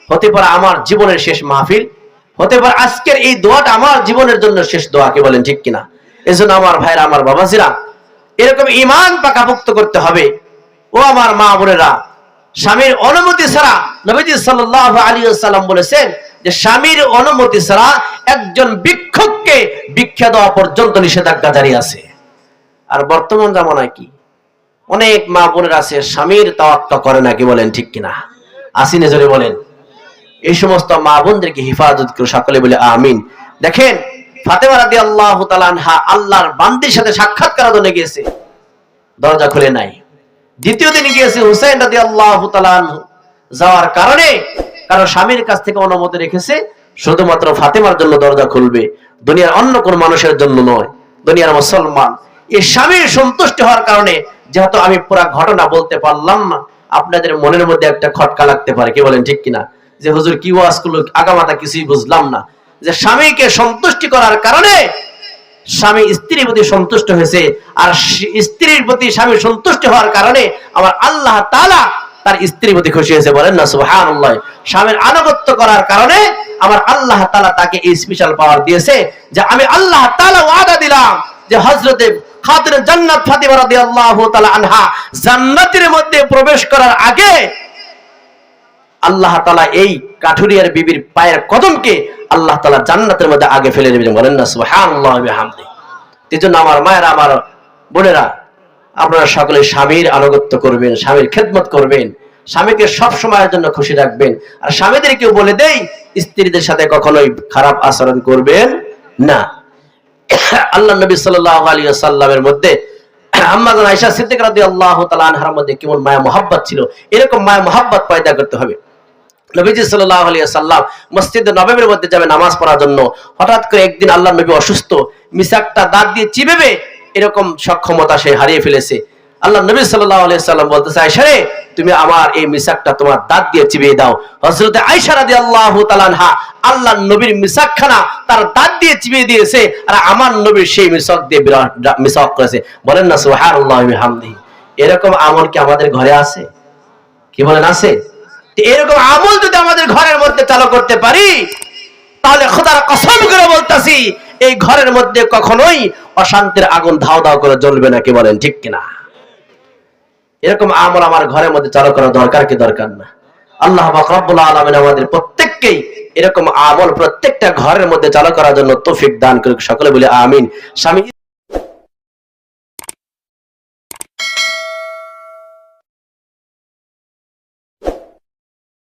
হতে পারে আমার জীবনের শেষ মাহফিল, হতে পারে আজকের এই দোয়াটা আমার জীবনের জন্য শেষ দোয়া। কি বলেন ঠিক কিনা? এজন্য আমার ভাইরা, আমার বাবাজিরা, এরকম ঈমান পাকাপোক্ত করতে হবে। ও আমার মা বোনেরা, স্বামীর অনুমতি ছাড়া, নবীজি সাল্লাল্লাহু আলাইহি ওয়াসাল্লাম বলেছেন যে স্বামীর অনুমতি ছাড়া একজন ভিক্ষুককে ভিক্ষা দেওয়া পর্যন্ত নিষেধাজ্ঞা জারি আছে। আর বর্তমান জামানায় কি অনেক মা বোনেরা আছে স্বামীর তাওয়াক্কা করে না। কি বলেন ঠিক কিনা? আসিনে জোরে বলেন। এই সমস্ত মা বোনদেরকে হেফাজত করে সকলে বলে আমিন। দেখেন, ফাতেমা রাদিয়াল্লাহু তাআলা আনহা আল্লাহর বান্দির সাথে সাক্ষাৎ করার জন্য গিয়েছে, দরজা খুলে নাই। দ্বিতীয় দিন গিয়েছে হুসাইন রাদিয়াল্লাহু তাআলা আনহু, যাওয়ার কারণে কারণ স্বামীর কাছ থেকে অনুমতি রেখেছে শুধুমাত্র ফাতেমার জন্য দরজা খুলবে, দুনিয়ার অন্য কোন মানুষের জন্য নয়। দুনিয়ার মুসলমান এই স্বামীর সন্তুষ্ট হওয়ার কারণে, যেহেতু আমি পুরো ঘটনা বলতে পারলাম না, আপনাদের মনের মধ্যে একটা খটকা লাগতে পারে। কি বলেন ঠিক কিনা? যে হুজুর কি ওয়াজ করলো, আগামাতা কিছুই বুঝলাম না। যে স্বামীকে সন্তুষ্টি করার কারণে স্বামী স্ত্রীর প্রতি সন্তুষ্ট হয়েছে, আর স্ত্রীর প্রতি স্বামী সন্তুষ্ট হওয়ার কারণে আমার আল্লাহ তাআলা তার স্ত্রীর প্রতি খুশি হয়েছে। বলেন না সুবহানাল্লাহ। স্বামীর আনুগত্য করার কারণে আমার আল্লাহ তাআলা তাকে এই স্পেশাল পাওয়ার দিয়েছে যে আমি আল্লাহ তাআলা ওয়াদা দিলাম যে হযরতে খাতুনে জান্নাত ফাতিমা রাদিয়াল্লাহু তাআলা আনহা জান্নাতের মধ্যে প্রবেশ করার আগে আল্লাহ তাআলা এই কাঠুরিয়ার বিবির পায়ের কদমকে আল্লাহ তাআলা জান্নাতের মধ্যে আগে ফেলে দেবেন। বলেন না সুবহানাল্লাহি ওয়া বিহামদিহি। এজন্য আমার মায়েরা, আমার বোনেরা, আপনারা সকলে স্বামীর আনুগত্য করবেন, স্বামীর খেদমত করবেন, স্বামীকে সব সময়ের জন্য খুশি রাখবেন। আর স্বামীদেরকেও বলে দেই, স্ত্রীদের সাথে কখনোই খারাপ আচরণ করবেন না। আল্লাহ নবী সাল্লাল্লাহু আলাইহি ওয়াসাল্লামের মধ্যে আম্মা জান আয়েশা সিদ্দিকা রাদিয়াল্লাহু তাআলা আনহার মধ্যে কেমন মায়া মোহাব্বত ছিল, এরকম মায়া মোহাব্বত পয়দা করতে হবে। নবীজি সাল্লাল্লাহু আলাইহি ওয়াসাল্লাম মসজিদে নববীর মধ্যে যাবে নামাজ পড়ার জন্য। হঠাৎ করে একদিন আল্লাহ নবী অসুস্থ, মিসাকটা দাঁত দিয়ে চিবাবে এরকম সক্ষমতা সে হারিয়ে ফেলেছে। আল্লাহ নবী সাল্লাল্লাহু আলাইহি ওয়াসাল্লাম বলতেছে, আয়েশা রে, তুমি আমার এই মিসাকটা তোমার দাঁত দিয়ে চিবিয়ে দাও। হযরত আয়েশা রাদিয়াল্লাহু তাআলা আনহা আল্লাহ নবীর মিসাকখানা তার দাঁত দিয়ে চিবিয়ে দিয়েছে, আর আমার নবীর সেই মিসাক দিয়ে মিসাক করেছে। বলেন না সুবহানাল্লাহি ওয়া বিহামদিহি। এরকম আমল কি আমাদের ঘরে আছে? কি বলেন আছে? এরকম আমল যদি আমাদের ঘরের মধ্যে চালু করতে পারি, তাহলে খোদার কসম করে বলতাছি, এই ঘরের মধ্যে কখনোই অশান্তির আগুন ধাও ধাও করে জ্বলবে না। কি বলেন ঠিক কিনা? এরকম আমল আমার ঘরের মধ্যে চালু করা দরকার কি দরকার না? আল্লাহ পাক রব্বুল আলামিন আমাদের প্রত্যেককেই এরকম আমল প্রত্যেকটা ঘরের মধ্যে চালু করার জন্য তৌফিক দান করুক। সকলে বলি আমিন। স্বামী